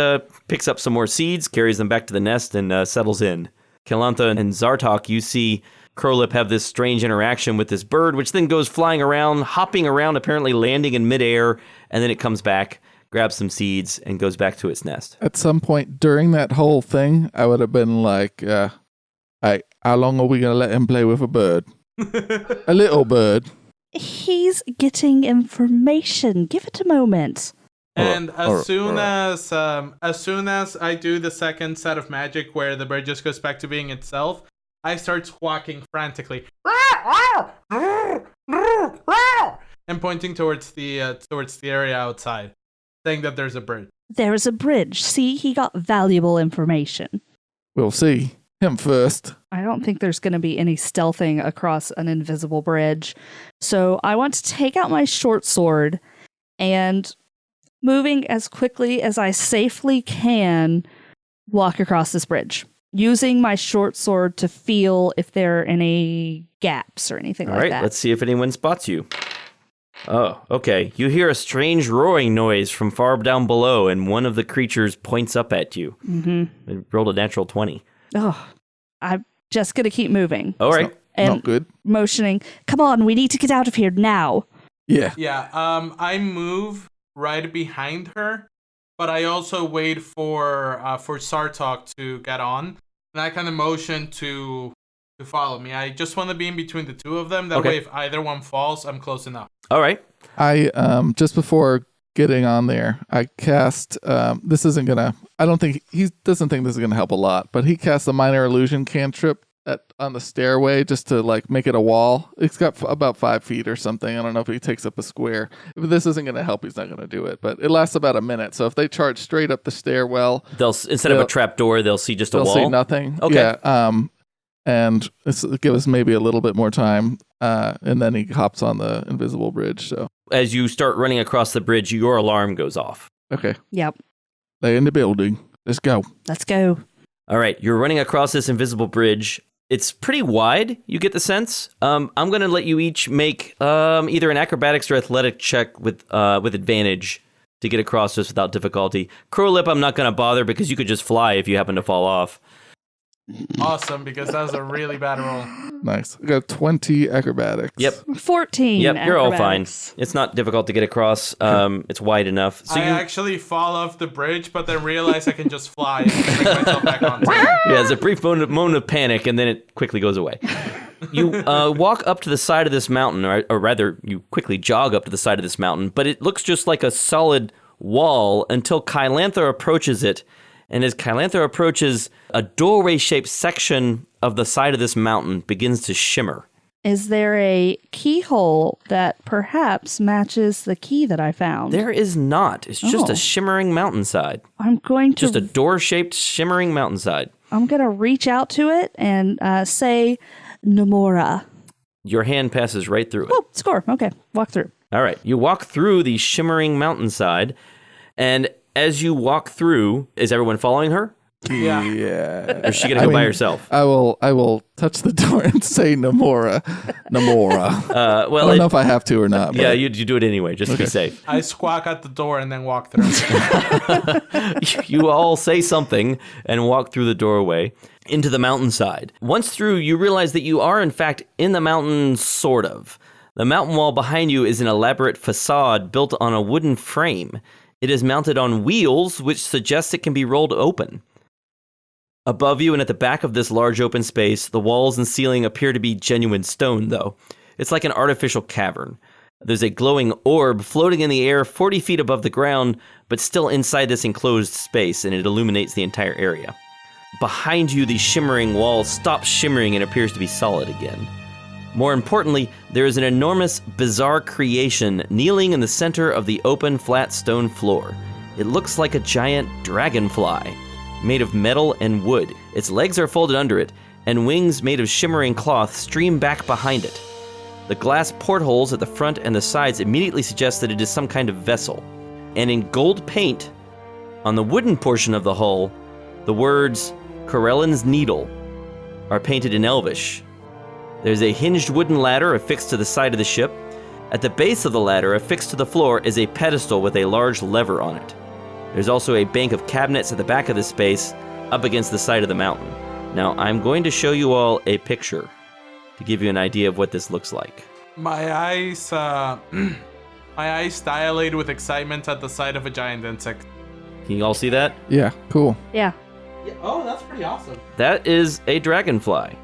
picks up some more seeds, carries them back to the nest, and settles in. Kylantha and Zartok, you see Crowlip have this strange interaction with this bird, which then goes flying around, hopping around, apparently landing in midair, and then it comes back, grabs some seeds, and goes back to its nest. At some point during that whole thing, I would have been like, hey, how long are we going to let him play with a bird? A little bird. He's getting information. Give it a moment. And as soon as I do the second set of magic where the bird just goes back to being itself, I start squawking frantically and pointing towards the area outside, saying that there's a bird. There is a bridge. See, he got valuable information. We'll see. Him first. I don't think there's going to be any stealthing across an invisible bridge. So I want to take out my short sword and, moving as quickly as I safely can, walk across this bridge, using my short sword to feel if there are any gaps or anything like that. All right, let's see if anyone spots you. Oh, okay. You hear a strange roaring noise from far down below, and one of the creatures points up at you. Mm-hmm. It rolled a natural 20. Oh, I'm just going to keep moving. All right. Not good. Motioning. Come on, we need to get out of here now. Yeah. Yeah, I move right behind her, but I also wait for Zartok to get on, and I kind of motion to follow me. I just want to be in between the two of them. That way, if either one falls, I'm close enough. All right. I just before getting on there, I cast. This isn't gonna. I don't think he doesn't think this is gonna help a lot, but he casts a minor illusion cantrip on the stairway just to make it a wall. It's got about 5 feet or something. I don't know if he takes up a square. If this isn't gonna help, he's not gonna do it. But it lasts about a minute. So if they charge straight up the stairwell, they'll instead of a trap door, they'll see just a wall. They'll see nothing. Okay. Yeah. And this will give us maybe a little bit more time. And then he hops on the invisible bridge. So as you start running across the bridge, your alarm goes off. Okay. Yep. They're in the building. Let's go. Let's go. All right. You're running across this invisible bridge. It's pretty wide, you get the sense. I'm going to let you each make either an acrobatics or athletic check with advantage to get across this without difficulty. Crowlip, I'm not going to bother because you could just fly if you happen to fall off. Awesome, because that was a really bad roll. Nice. I got 20 acrobatics. Yep. 14. Yep, you're all fine. acrobatics. It's not difficult to get across. It's wide enough. So I you actually fall off the bridge, but then realize I can just fly and bring myself back on. Yeah, it's a brief moment of panic, and then it quickly goes away. You walk up to the side of this mountain, or rather, you quickly jog up to the side of this mountain, but it looks just like a solid wall until Kylantha approaches it. And as Kylantha approaches, a doorway-shaped section of the side of this mountain begins to shimmer. Is there a keyhole that perhaps matches the key that I found? There is not. It's just Oh. a shimmering mountainside. I'm going to Just a door-shaped shimmering mountainside. I'm going to reach out to it and say Nomura. Your hand passes right through it. Oh, score. Okay. Walk through. All right. You walk through the shimmering mountainside, and as you walk through, is everyone following her? Yeah. Yeah. Or is she going to go by herself? I will touch the door and say Nomura. Nomura. Well, I don't know if I have to or not. yeah, but- you do it anyway, just to be safe. I squawk at the door and then walk through. You all say something and walk through the doorway into the mountainside. Once through, you realize that you are, in fact, in the mountain, sort of. The mountain wall behind you is an elaborate facade built on a wooden frame. It is mounted on wheels, which suggests it can be rolled open. Above you and at the back of this large open space, the walls and ceiling appear to be genuine stone, though. It's like an artificial cavern. There's a glowing orb floating in the air 40 feet above the ground, but still inside this enclosed space, and it illuminates the entire area. Behind you, the shimmering wall stops shimmering and appears to be solid again. More importantly, there is an enormous, bizarre creation kneeling in the center of the open, flat stone floor. It looks like a giant dragonfly, made of metal and wood. Its legs are folded under it, and wings made of shimmering cloth stream back behind it. The glass portholes at the front and the sides immediately suggest that it is some kind of vessel. And in gold paint, on the wooden portion of the hull, the words Corellin's Needle are painted in Elvish. There's a hinged wooden ladder affixed to the side of the ship. At the base of the ladder, affixed to the floor, is a pedestal with a large lever on it. There's also a bank of cabinets at the back of the space, up against the side of the mountain. Now, I'm going to show you all a picture to give you an idea of what this looks like. My eyes dilate with excitement at the sight of a giant insect. Can you all see that? Yeah, cool. Yeah. Oh, that's pretty awesome. That is a dragonfly.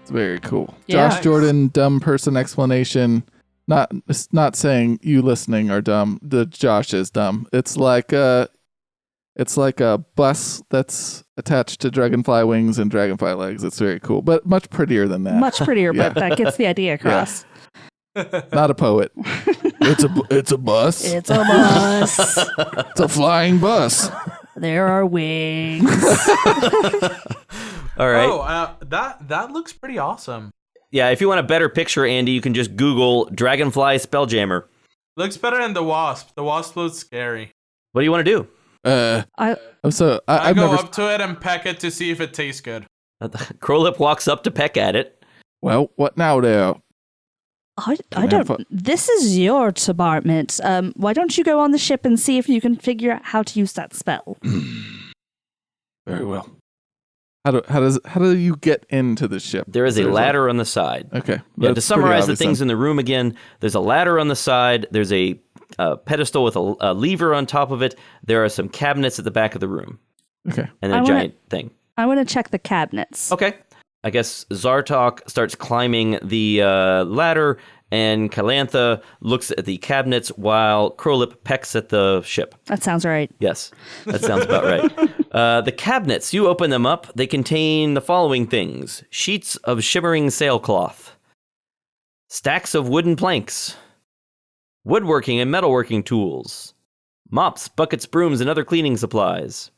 It's very cool. Yeah. Josh Nice. Jordan, dumb person explanation. Not saying you listening are dumb. The Josh is dumb. It's like a bus that's attached to dragonfly wings and dragonfly legs. It's very cool, but much prettier than that. Much prettier, Yeah. but that gets the idea across. Not a poet. It's a bus. It's a bus. It's a flying bus. There are wings. All right. Oh, that looks pretty awesome. Yeah, if you want a better picture, Andy, you can just Google Dragonfly Spelljammer. Looks better than the wasp. The wasp looks scary. What do you want to do? I So I I've go never. up to it and peck it to see if it tastes good. Crowlip walks up to peck at it. Well, what now, there? I have don't. fun. This is your department. Why don't you go on the ship and see if you can figure out how to use that spell? Very well. How do you get into the ship? There is a There's ladder on the side. Okay. Yeah, to That's summarize the pretty things obvious in the room again, there's a ladder on the side, there's a pedestal with a lever on top of it, there are some cabinets at the back of the room, then. Okay. and then a giant thing. I want to check the cabinets. Okay. I guess Zartok starts climbing the ladder, and Kylantha looks at the cabinets while Crowlip pecks at the ship. That sounds right. Yes, that sounds about right. The cabinets, you open them up, they contain the following things: sheets of shimmering sailcloth, stacks of wooden planks, woodworking and metalworking tools, mops, buckets, brooms, and other cleaning supplies,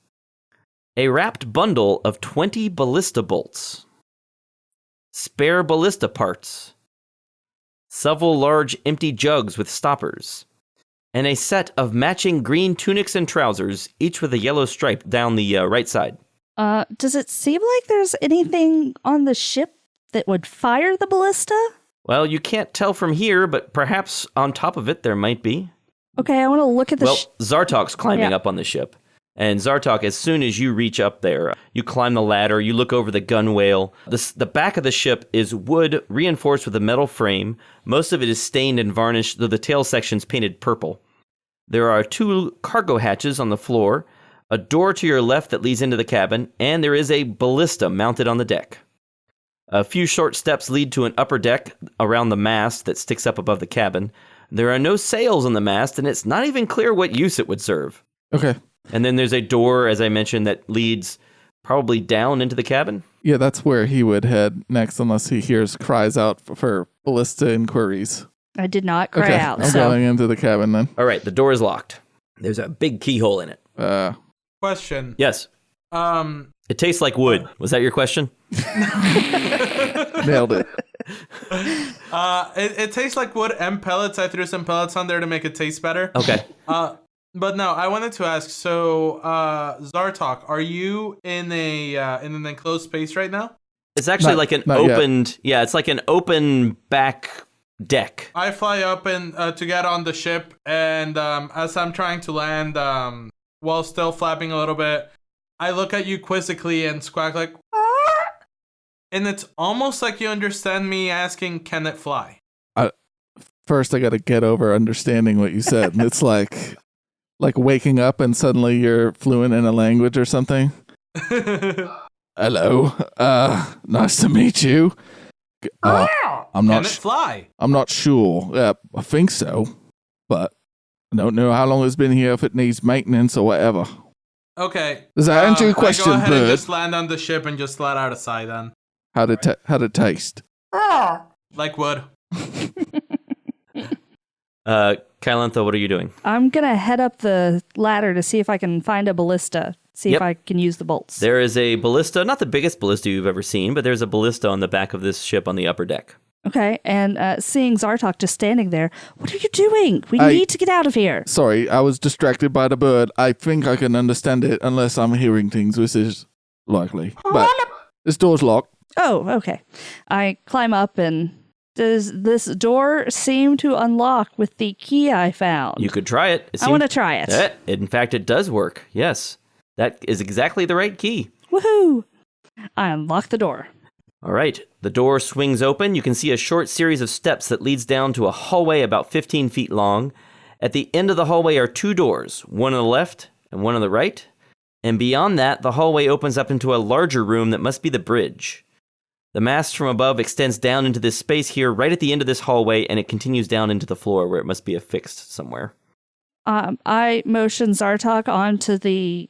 a wrapped bundle of 20 ballista bolts, spare ballista parts, several large empty jugs with stoppers, and a set of matching green tunics and trousers, each with a yellow stripe down the right side. Does it seem like there's anything on the ship that would fire the ballista? Well, you can't tell from here, but perhaps on top of it there might be. Okay, I want to look at the Well, Zartok's climbing Yeah. up on the ship. And Zartok, as soon as you reach up there, you climb the ladder, you look over the gunwale. The back of the ship is wood reinforced with a metal frame. Most of it is stained and varnished, though the tail section's painted purple. There are 2 cargo hatches on the floor, a door to your left that leads into the cabin, and there is a ballista mounted on the deck. A few short steps lead to an upper deck around the mast that sticks up above the cabin. There are no sails on the mast, and it's not even clear what use it would serve. Okay. And then there's a door, as I mentioned, that leads probably down into the cabin. Yeah, that's where he would head next, unless he hears cries out for ballista inquiries. I did not cry Okay, out. I'm So going into the cabin then. All right, the door is locked. There's a big keyhole in it. Question. Yes, it tastes like wood. Was that your question? Nailed it. It tastes like wood and pellets. I threw some pellets on there to make it taste better. Okay. But no, I wanted to ask. So, Zartok, are you in an enclosed space right now? It's actually Not- like an not yet. opened, yeah, it's like an open back deck. I fly up and to get on the ship, and as I'm trying to land, while still flapping a little bit, I look at you quizzically and squawk like, "Ah!" And it's almost like you understand me asking, "Can it fly?" first I got to get over understanding what you said. And it's like waking up and suddenly you're fluent in a language or something. Hello. Nice to meet you. I'm Can it fly? I'm not sure. I think so, but I don't know how long it's been here, if it needs maintenance or whatever. Okay. Does that answer your question, I go ahead bird? and just land on the ship and just let out a sigh then. How'd it taste? Like wood. Kylantha, what are you doing? I'm going to head up the ladder to see if I can find a ballista, see if I can use the bolts. There is a ballista, not the biggest ballista you've ever seen, but there's a ballista on the back of this ship on the upper deck. Okay, and seeing Zartok just standing there, what are you doing? We need to get out of here. Sorry, I was distracted by the bird. I think I can understand it unless I'm hearing things, which is likely. But this door's locked. Oh, okay. I climb up, and does this door seem to unlock with the key I found? You could try it. I want to try it. In fact, it does work. Yes. That is exactly the right key. Woohoo! I unlock the door. All right. The door swings open. You can see a short series of steps that leads down to a hallway about 15 feet long. At the end of the hallway are two doors, one on the left and one on the right. And beyond that, the hallway opens up into a larger room that must be the bridge. The mast from above extends down into this space here right at the end of this hallway, and it continues down into the floor where it must be affixed somewhere. I motion Zartok onto the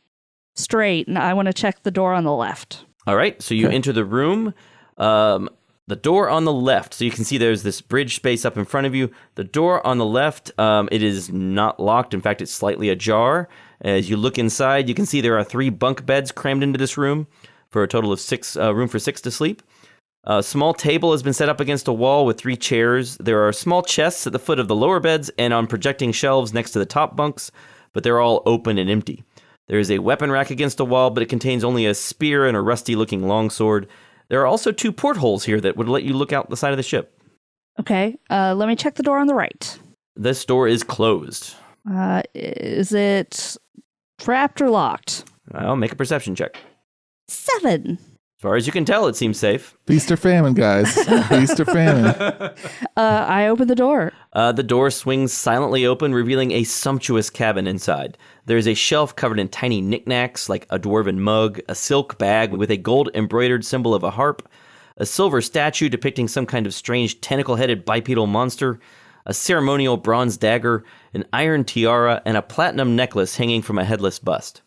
straight, and I want to check the door on the left. All right, so you enter the room. The door on the left, so you can see there's this bridge space up in front of you. The door on the left, it is not locked. In fact, it's slightly ajar. As you look inside, you can see there are 3 bunk beds crammed into this room for a total of 6, room for 6 to sleep. A small table has been set up against a wall with 3 chairs. There are small chests at the foot of the lower beds and on projecting shelves next to the top bunks, but they're all open and empty. There is a weapon rack against a wall, but it contains only a spear and a rusty-looking longsword. There are also 2 portholes here that would let you look out the side of the ship. Okay, let me check the door on the right. This door is closed. Is it trapped or locked? I'll make a perception check. 7. As far as you can tell, it seems safe. Feast or famine, guys. Feast or famine. I open the door. The door swings silently open, revealing a sumptuous cabin inside. There's a shelf covered in tiny knickknacks like a dwarven mug, a silk bag with a gold-embroidered symbol of a harp, a silver statue depicting some kind of strange tentacle-headed bipedal monster, a ceremonial bronze dagger, an iron tiara, and a platinum necklace hanging from a headless bust.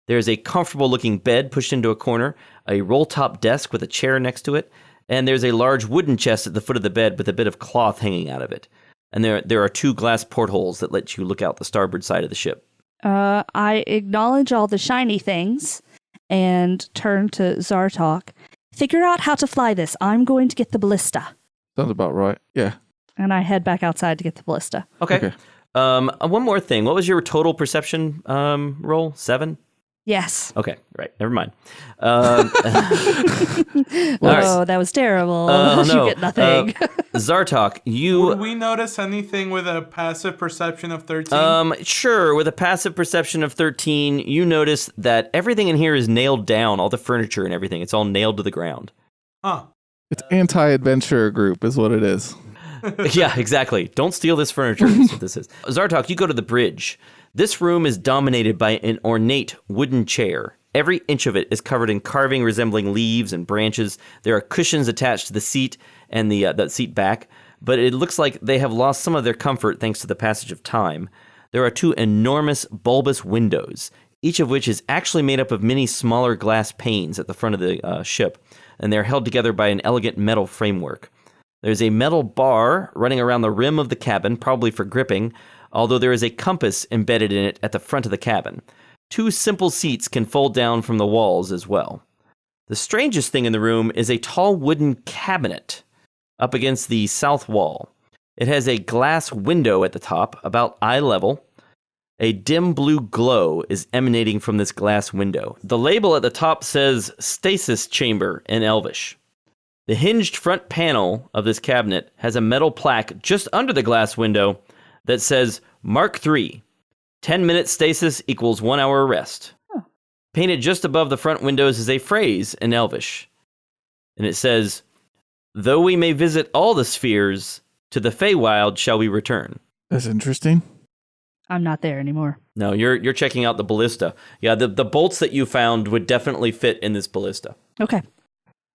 There's a comfortable-looking bed pushed into a corner, a roll-top desk with a chair next to it, and there's a large wooden chest at the foot of the bed with a bit of cloth hanging out of it. And there are 2 glass portholes that let you look out the starboard side of the ship. I acknowledge all the shiny things and turn to Zartok. Figure out how to fly this. I'm going to get the ballista. Sounds about right. Yeah. And I head back outside to get the ballista. Okay. One more thing. What was your total perception roll? 7? Yes. Okay, right. Never mind. Whoa, that was terrible. No. You get nothing. Zartok, Would we notice anything with a passive perception of 13? Sure. With a passive perception of 13, you notice that everything in here is nailed down, all the furniture and everything. It's all nailed to the ground. Huh. It's anti-adventurer group is what it is. Yeah, exactly. Don't steal this furniture. That's what this is. Zartok, you go to the bridge. This room is dominated by an ornate wooden chair. Every inch of it is covered in carving resembling leaves and branches. There are cushions attached to the seat and the seat back, but it looks like they have lost some of their comfort thanks to the passage of time. There are 2 enormous bulbous windows, each of which is actually made up of many smaller glass panes at the front of the ship, and they're held together by an elegant metal framework. There's a metal bar running around the rim of the cabin, probably for gripping, although there is a compass embedded in it at the front of the cabin. 2 simple seats can fold down from the walls as well. The strangest thing in the room is a tall wooden cabinet up against the south wall. It has a glass window at the top, about eye level. A dim blue glow is emanating from this glass window. The label at the top says Stasis Chamber in Elvish. The hinged front panel of this cabinet has a metal plaque just under the glass window that says Mark III, 10-minute stasis equals 1 hour rest. Huh. Painted just above the front windows is a phrase in Elvish. And it says, though we may visit all the spheres, to the Feywild shall we return? That's interesting. I'm not there anymore. No, you're checking out the ballista. Yeah, the bolts that you found would definitely fit in this ballista. Okay.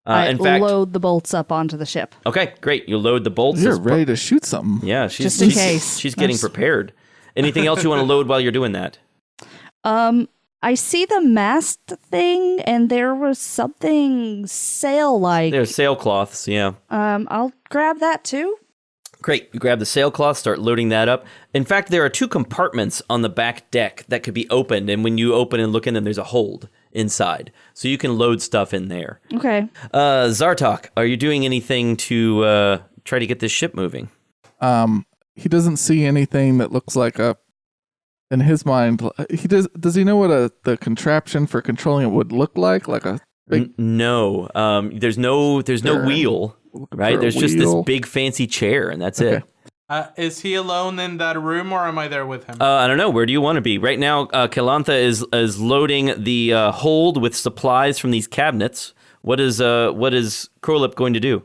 I In fact, load the bolts up onto the ship. okay, great. You load the bolts. You're ready to shoot something. Yeah, Just in case. She's getting prepared. Anything else you want to load while you're doing that? I see the mast thing, and there was something sail-like. There's sailcloths, yeah. I'll grab that too. Great. You grab the sailcloth, start loading that up. In fact, there are 2 compartments on the back deck that could be opened, and when you open and look in them, there's a hold inside. So you can load stuff in there. Okay. Zartok, are you doing anything to try to get this ship moving? He doesn't see anything that looks like a. In his mind, he does. Does he know what the contraption for controlling it would look like? Like a big. No. There's no wheel, right? There's just this big fancy chair, and that's it. Is he alone in that room, or am I there with him? I don't know. Where do you want to be? Right now, Kylantha is loading the hold with supplies from these cabinets. What is Krolip going to do?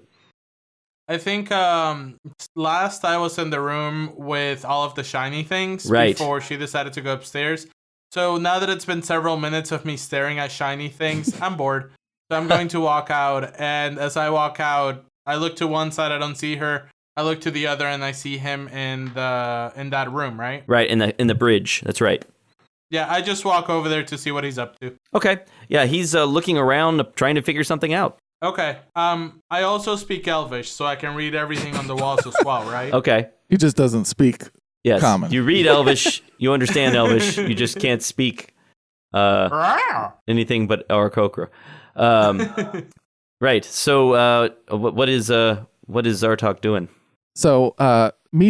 I think last I was in the room with all of the shiny things before she decided to go upstairs. So now that it's been several minutes of me staring at shiny things, I'm bored. So I'm going to walk out, and as I walk out, I look to one side, I don't see her. I look to the other, and I see him in that room, right? Right, in the bridge. That's right. Yeah, I just walk over there to see what he's up to. Okay. Yeah, he's looking around, trying to figure something out. Okay. I also speak Elvish, so I can read everything on the walls as well, right? Okay. He just doesn't speak common. You read Elvish, you understand Elvish, you just can't speak anything but Aarakocra. Right. So what is Zartok doing? So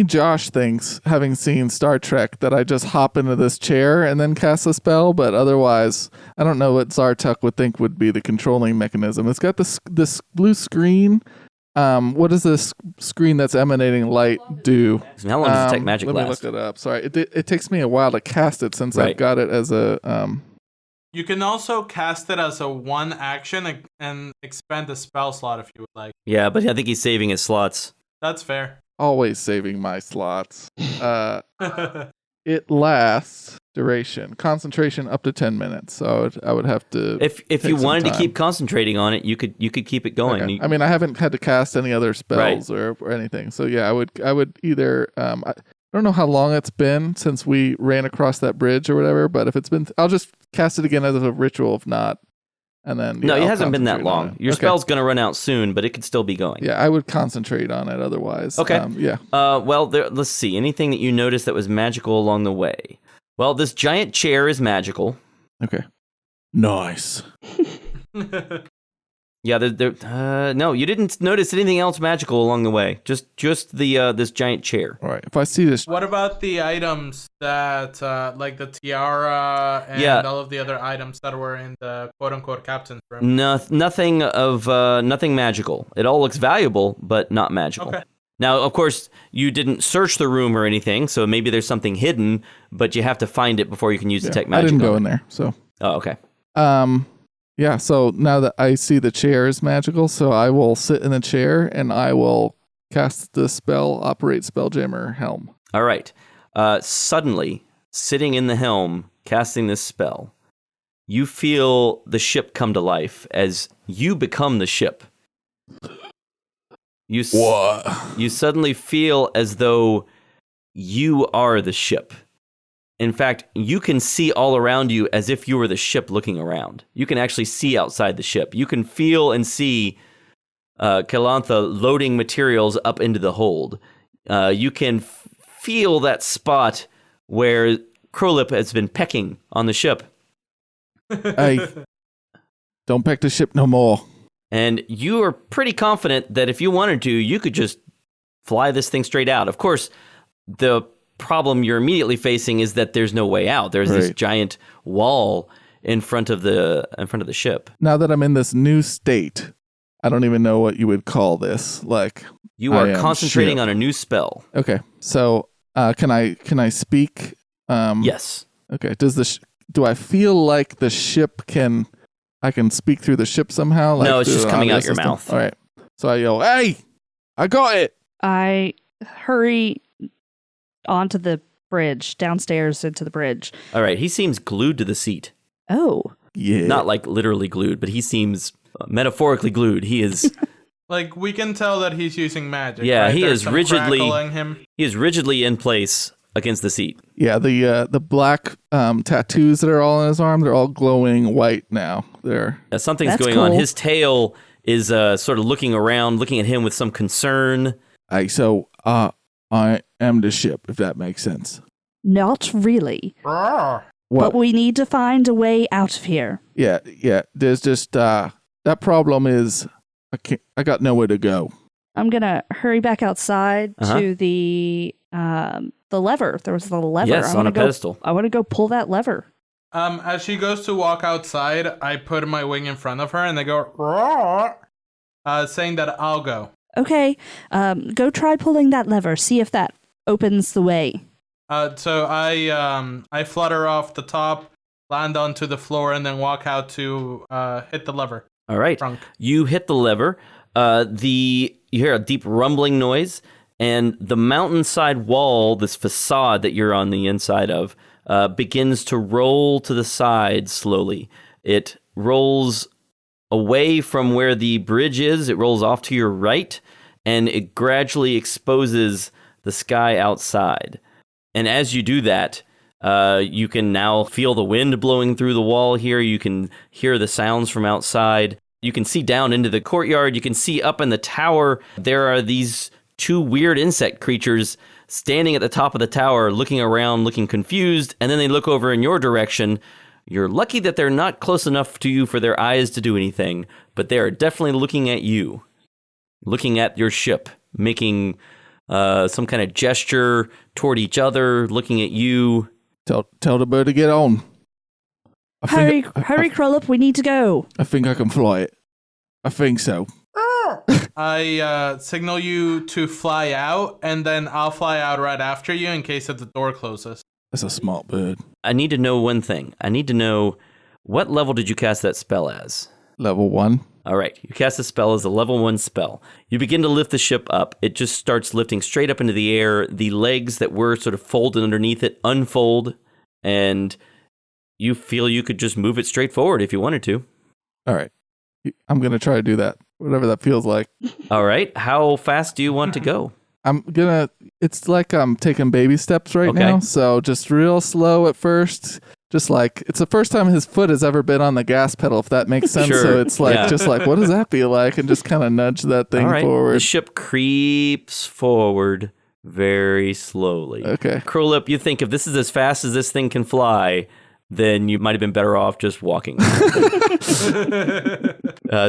Josh thinks, having seen Star Trek, that I just hop into this chair and then cast a spell, but otherwise, I don't know what Zartok would think would be the controlling mechanism. It's got this blue screen. What does this screen that's emanating light do? How long does detect magic last? Let me look it up. Sorry, it takes me a while to cast it since I've got it as a. You can also cast it as a 1 action and expand the spell slot if you would like. Yeah, but I think he's saving his slots. That's fair. Always saving my slots. It lasts duration, concentration up to 10 minutes. So I would have to. If you wanted to keep concentrating on it, you could keep it going. Okay. I mean, I haven't had to cast any other spells or anything. So yeah, I would either. I don't know how long it's been since we ran across that bridge or whatever, but if it's been, I'll just cast it again as a ritual. If not, and then no, it hasn't been that long. Your spell's going to run out soon, but it could still be going. Yeah, I would concentrate on it otherwise. Okay. Yeah. Well, let's see. Anything that you noticed that was magical along the way? Well, this giant chair is magical. Okay. Nice. Yeah. No, you didn't notice anything else magical along the way. Just the this giant chair. All right. If I see this. What about the items that, like the tiara and all of the other items that were in the quote-unquote captain's room? Nothing magical. It all looks valuable, but not magical. Okay. Now, of course, you didn't search the room or anything, so maybe there's something hidden, but you have to find it before you can use detect magic. I didn't go in there, so. Oh, okay. Yeah, so now that I see the chair is magical, so I will sit in the chair and I will cast the spell, operate Spelljammer Helm. All right. Suddenly, sitting in the helm, casting this spell, you feel the ship come to life as you become the ship. You suddenly feel as though you are the ship. In fact, you can see all around you as if you were the ship looking around. You can actually see outside the ship. You can feel and see Kylantha loading materials up into the hold. You can feel that spot where Krolip has been pecking on the ship. Hey, don't peck the ship no more. And you are pretty confident that if you wanted to, you could just fly this thing straight out. Of course, the problem you're immediately facing is that there's no way out. There's this giant wall in front of the ship. Now that I'm in this new state, I don't even know what you would call this. Like, you are concentrating on a new spell. Okay, so can I speak? Yes. Okay. Do I feel like the ship I can speak through the ship somehow? Like no, it's just coming out your mouth. All right. So I yell, "Hey, I got it!" I hurry onto the bridge, downstairs into the bridge. All right, he seems glued to the seat. Oh. Yeah. Not like literally glued, but he seems metaphorically glued. He is Like, we can tell that he's using magic. Yeah, right? he There's is some rigidly crackle in him. he is rigidly in place against the seat. Yeah, the black tattoos that are all on his arm, they're all glowing white now. Something's That's going on. cool. His tail is sort of looking around, looking at him with some concern. I am the ship, if that makes sense. Not really. Roar. What? But we need to find a way out of here. Yeah. There's just that problem is I got nowhere to go. I'm gonna hurry back outside Uh-huh. to the lever. There was the lever. Yes, on a pedestal. I want to go pull that lever. As she goes to walk outside, I put my wing in front of her and I go, roar, saying that I'll go. Okay, go try pulling that lever. See if that opens the way. So I flutter off the top, land onto the floor, and then walk out to hit the lever. All right. Trunk. You hit the lever. You hear a deep rumbling noise, and the mountainside wall, this facade that you're on the inside of, begins to roll to the side slowly. It rolls away from where the bridge is. It rolls off to your right, and it gradually exposes the sky outside. And as you do that, you can now feel the wind blowing through the wall here. You can hear the sounds from outside. You can see down into the courtyard. You can see up in the tower, there are these two weird insect creatures standing at the top of the tower, looking around, looking confused, and then they look over in your direction. You're lucky that they're not close enough to you for their eyes to do anything, but they are definitely looking at you, looking at your ship, making some kind of gesture toward each other, looking at you. Tell the bird to get on. Hurry, Krollup, we need to go. I think I can fly it. I think so. I signal you to fly out, and then I'll fly out right after you in case if the door closes. That's a smart bird. I need to know one thing. I need to know, what level did you cast that spell as? Level 1. All right, you cast the spell as a level 1 spell. You begin to lift the ship up. It just starts lifting straight up into the air. The legs that were sort of folded underneath it unfold, and you feel you could just move it straight forward if you wanted to. All right. I'm going to try to do that, whatever that feels like. All right, how fast do you want to go? It's like I'm taking baby steps right now. So just real slow at first. Just like, it's the first time his foot has ever been on the gas pedal, if that makes sense. Sure. So it's like, just like, what does that feel like? And just kind of nudge that thing All right, forward. the ship creeps forward very slowly. Okay. Krollup, you think if this is as fast as this thing can fly, then you might have been better off just walking.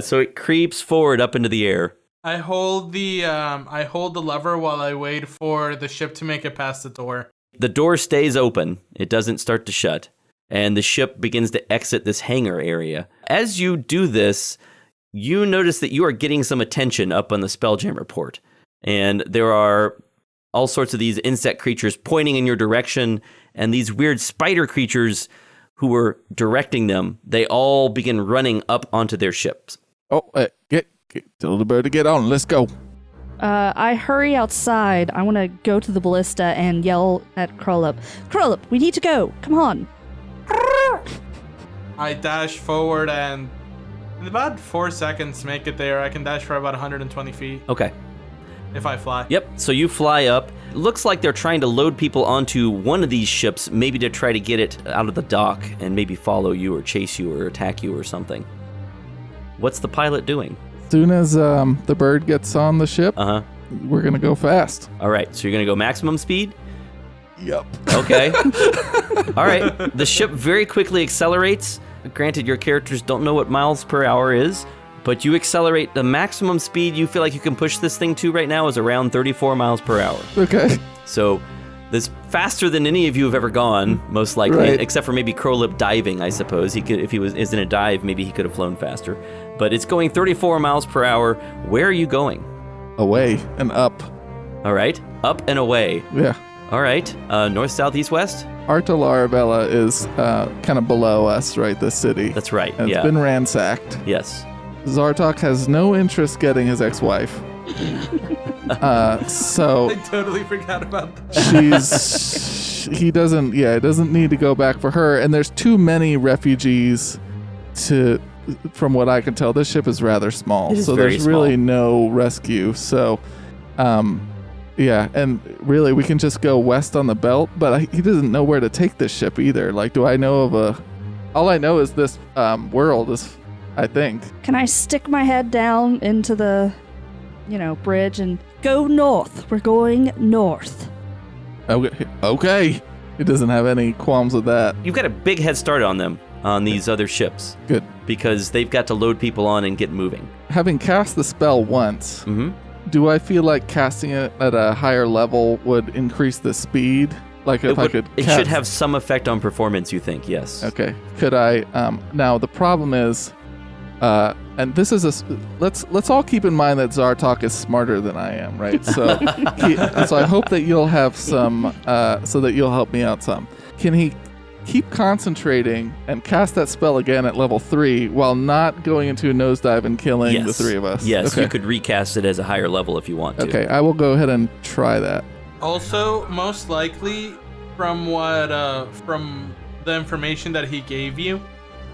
So it creeps forward up into the air. I hold the lever while I wait for the ship to make it past the door. The door stays open. It doesn't start to shut. And the ship begins to exit this hangar area. As you do this, you notice that you are getting some attention up on the Spelljammer port. And there are all sorts of these insect creatures pointing in your direction, and these weird spider creatures who were directing them, they all begin running up onto their ships. Oh, tell the bird to get on. Let's go. I hurry outside. I want to go to the ballista and yell at Krollup. Krollup, we need to go. Come on. I dash forward and in about 4 seconds make it there. I can dash for about 120 feet Okay. if I fly. Yep, so you fly up. Looks like they're trying to load people onto one of these ships, maybe to try to get it out of the dock and maybe follow you or chase you or attack you or something. What's the pilot doing? As soon as the bird gets on the ship, Uh-huh. we're going to go fast. All right, so you're going to go maximum speed? Yep. Okay. All right, the ship very quickly accelerates. Granted, your characters don't know what miles per hour is, but you accelerate. The maximum speed you feel like you can push this thing to right now is around 34 miles per hour. Okay. So this faster than any of you have ever gone, most likely, Right. except for maybe Krollup diving, I suppose. He could, if he is in a dive, maybe he could have flown faster. But it's going 34 miles per hour. Where are you going? Away and up. All right, up and away. Yeah. All right, north, south, east, west? Artalaravella is kind of below us, right? The city. That's right, And yeah. It's been ransacked. Yes. Zartok has no interest getting his ex-wife. So I totally forgot about that. he doesn't need to go back for her. And there's too many refugees from what I can tell, this ship is rather small. It is so very there's really small. no rescue. So, yeah, and really we can just go west on the belt, but he doesn't know where to take this ship either. Like, do I know of all I know is this world is, I think. Can I stick my head down into the, bridge and go north? We're going north. Okay. He doesn't have any qualms with that. You've got a big head start on them on these other ships. Good. Because they've got to load people on and get moving. Having cast the spell once, do I feel like casting it at a higher level would increase the speed? Like if I could It should have some effect on performance, you think, yes. Okay. Could I now the problem is and this is let's all keep in mind that Zartok is smarter than I am, right? So so I hope that you'll have some so that you'll help me out some. Can he keep concentrating and cast that spell again at level 3 while not going into a nosedive and killing the three of us? Yes, okay. You could recast it as a higher level if you want to. Okay, I will go ahead and try that. Also, most likely, from from the information that he gave you,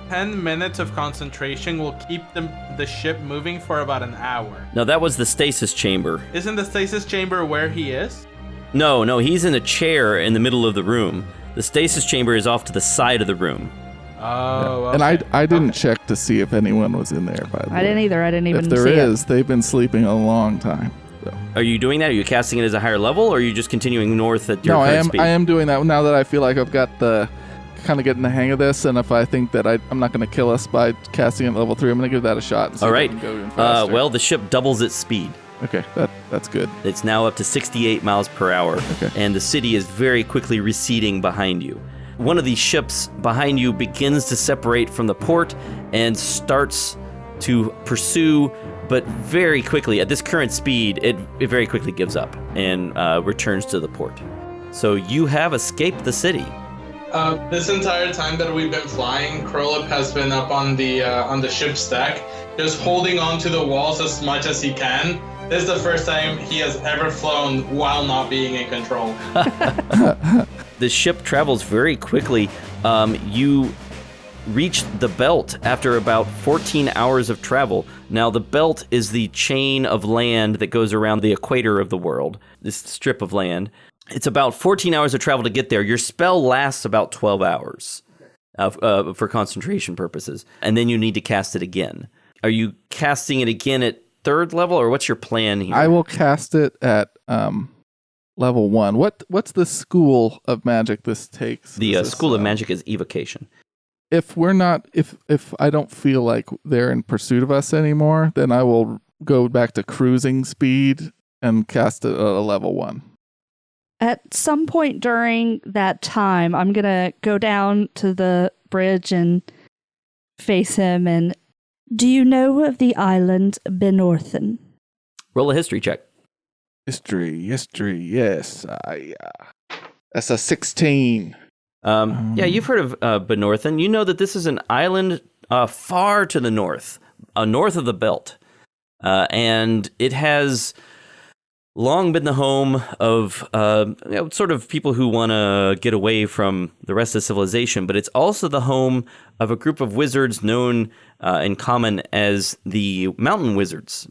10 minutes of concentration will keep the ship moving for about an hour. No, that was the stasis chamber. Isn't the stasis chamber where he is? No, he's in a chair in the middle of the room. The stasis chamber is off to the side of the room. Oh, okay. And I didn't check to see if anyone was in there, by the way. I didn't either. I didn't even see it. If there is, they've been sleeping a long time. So. Are you doing that? Are you casting it as a higher level, or are you just continuing north at your current speed? I am doing that now that I feel like I've got kind of getting the hang of this, and if I think that I'm not going to kill us by casting at level 3, I'm going to give that a shot. And see All if I right. can go even faster. Well, the ship doubles its speed. Okay, that's good. It's now up to 68 miles per hour, okay. And the city is very quickly receding behind you. One of these ships behind you begins to separate from the port and starts to pursue, but very quickly, at this current speed, it very quickly gives up and returns to the port. So you have escaped the city. This entire time that we've been flying, Krolip has been up on the ship's deck, just holding on to the walls as much as he can. This is the first time he has ever flown while not being in control. The ship travels very quickly. You reach the belt after about 14 hours of travel. Now, the belt is the chain of land that goes around the equator of the world, this strip of land. It's about 14 hours of travel to get there. Your spell lasts about 12 hours for concentration purposes, and then you need to cast it again. Are you casting it again at 3rd level, or what's your plan here? I will cast it at level 1. What's the school of magic this takes? The school of magic is evocation. If we're not, if I don't feel like they're in pursuit of us anymore, then I will go back to cruising speed and cast it at a level 1. At some point during that time, I'm going to go down to the bridge and face him. And do you know of the island Benorthen? Roll a history check. History, yes. That's a 16. Yeah, you've heard of Benorthen. You know that this is an island far to the north of the belt. And it has long been the home of sort of people who want to get away from the rest of civilization, but it's also the home of a group of wizards known in common as the Mountain Wizards.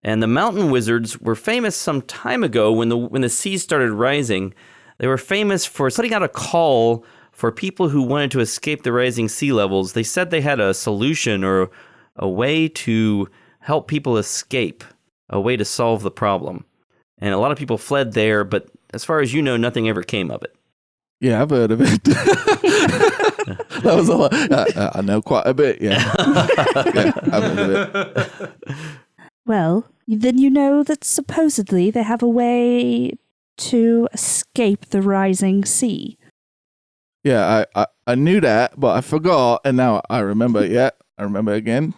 And the Mountain Wizards were famous some time ago when the seas started rising. They were famous for putting out a call for people who wanted to escape the rising sea levels. They said they had a solution or a way to help people escape, a way to solve the problem. And a lot of people fled there, but as far as you know, nothing ever came of it. Yeah, I've heard of it. That was a lot. I know quite a bit, yeah. Yeah, I've heard of it. Well, then you know that supposedly they have a way to escape the rising sea. Yeah, I knew that, but I forgot, and now I remember. Yeah, I remember again.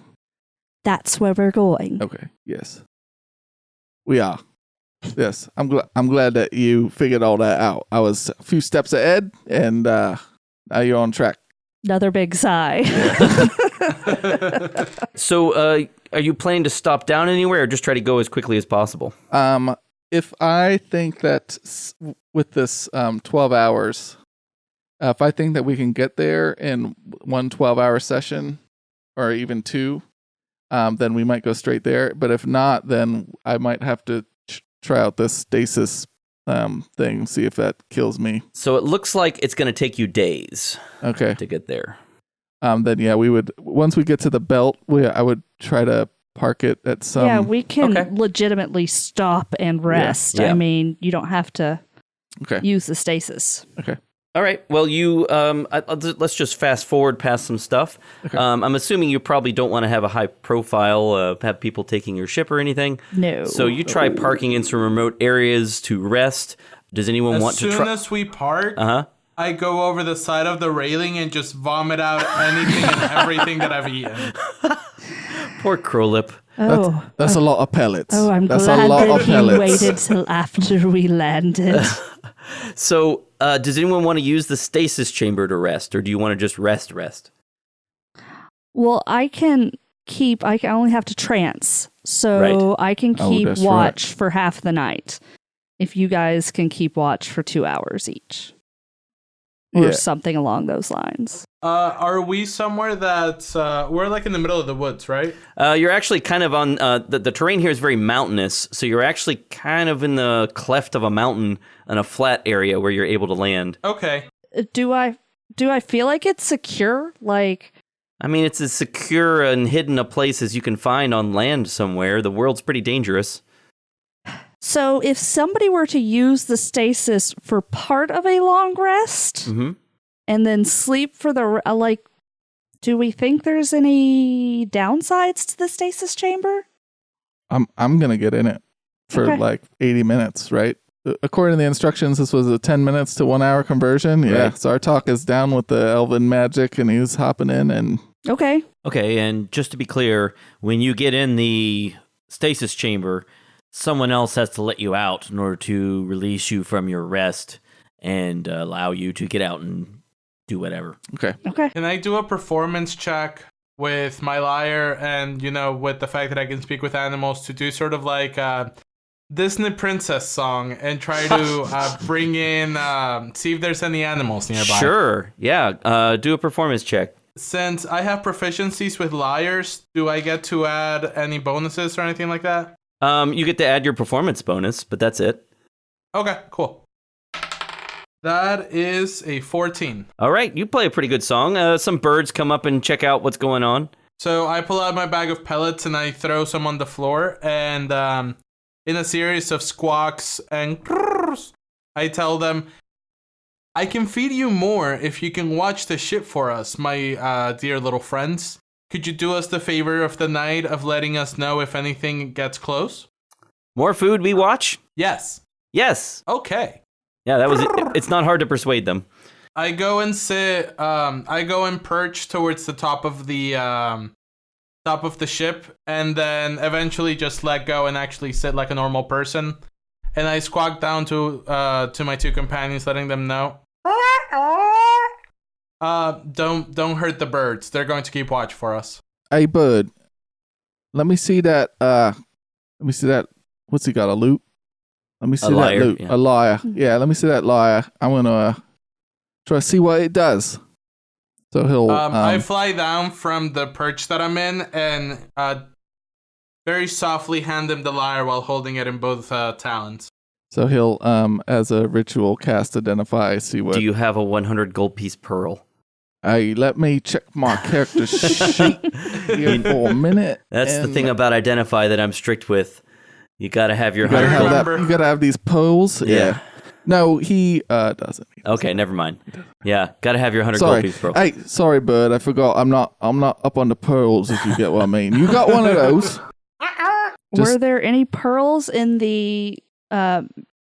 That's where we're going. Okay, yes. We are. Yes, I'm glad that you figured all that out. I was a few steps ahead, and now you're on track. Another big sigh. So, are you planning to stop down anywhere, or just try to go as quickly as possible? if I think that with this 12 hours, if I think that we can get there in one 12-hour session or even two, then we might go straight there. But if not, then I might have to try out this stasis thing, see if that kills me. So it looks like it's going to take you days to get there. Then yeah, we would, once we get to the belt, I would try to park it at some... Yeah, we can legitimately stop and rest. Yeah. I mean, you don't have to use the stasis. Okay. All right. Well, you let's just fast forward past some stuff. Okay. I'm assuming you probably don't want to have a high profile, have people taking your ship or anything. No. So you try parking in some remote areas to rest. Does anyone want to try? As soon as we park, I go over the side of the railing and just vomit out anything and everything that I've eaten. Poor Crowlip. Oh, that's a lot of pellets. Oh, I'm that's glad a lot that of he pellets. waited till after we landed. So, does anyone want to use the stasis chamber to rest, or do you want to just rest? Well, I only have to trance, so I can keep watch for half the night. If you guys can keep watch for 2 hours each. Or something along those lines. Are we somewhere that's... we're like in the middle of the woods, right? You're actually kind of on... the terrain here is very mountainous, so you're actually kind of in the cleft of a mountain in a flat area where you're able to land. Okay. Do I feel like it's secure? Like... I mean, it's as secure and hidden a place as you can find on land somewhere. The world's pretty dangerous. So if somebody were to use the stasis for part of a long rest and then sleep for the do we think there's any downsides to the stasis chamber? I'm gonna get in it for like 80 minutes, right? According to the instructions, this was a 10 minutes to 1 hour conversion. Yeah, Zartok is down with the elven magic and he's hopping in and... Okay, and just to be clear, when you get in the stasis chamber... someone else has to let you out in order to release you from your rest and allow you to get out and do whatever. Okay. Can I do a performance check with my lyre and, with the fact that I can speak with animals to do sort of like a Disney princess song and try to bring in, see if there's any animals nearby? Sure. Yeah. Do a performance check. Since I have proficiencies with lyres, do I get to add any bonuses or anything like that? You get to add your performance bonus, but that's it. Okay, cool. That is a 14. All right, you play a pretty good song. Some birds come up and check out what's going on. So I pull out my bag of pellets and I throw some on the floor. And in a series of squawks and crrrs, I tell them, I can feed you more if you can watch the ship for us, my dear little friends. Could you do us the favor of the night of letting us know if anything gets close? More food we watch? Yes. Yes. Okay. Yeah, that was it. It's not hard to persuade them. I go and sit. I go and perch towards the top of the ship, and then eventually just let go and actually sit like a normal person. And I squawk down to my two companions, letting them know. Don't hurt the birds. They're going to keep watch for us. Hey, bud. Let me see that. What's he got? A loot? Let me see that lyre, loot. yeah. A lyre. Yeah, let me see that lyre. I'm gonna try to see what it does. So he'll. I fly down from the perch that I'm in and very softly hand him the lyre while holding it in both talons. So he'll, as a ritual, cast Identify. See what. Do you have a 100 gold piece pearl? Let me check my character sheet here for a minute. That's the thing about Identify that I'm strict with. You gotta have your You gotta 100 have gold. you gotta have these pearls. Yeah. No, he doesn't. Okay, never mind. Yeah, gotta have your 100 gold Sorry. piece pearl. Hey, sorry, bud. I forgot. I'm not up on the pearls. If you get what I mean. You got one of those. Were there any pearls in the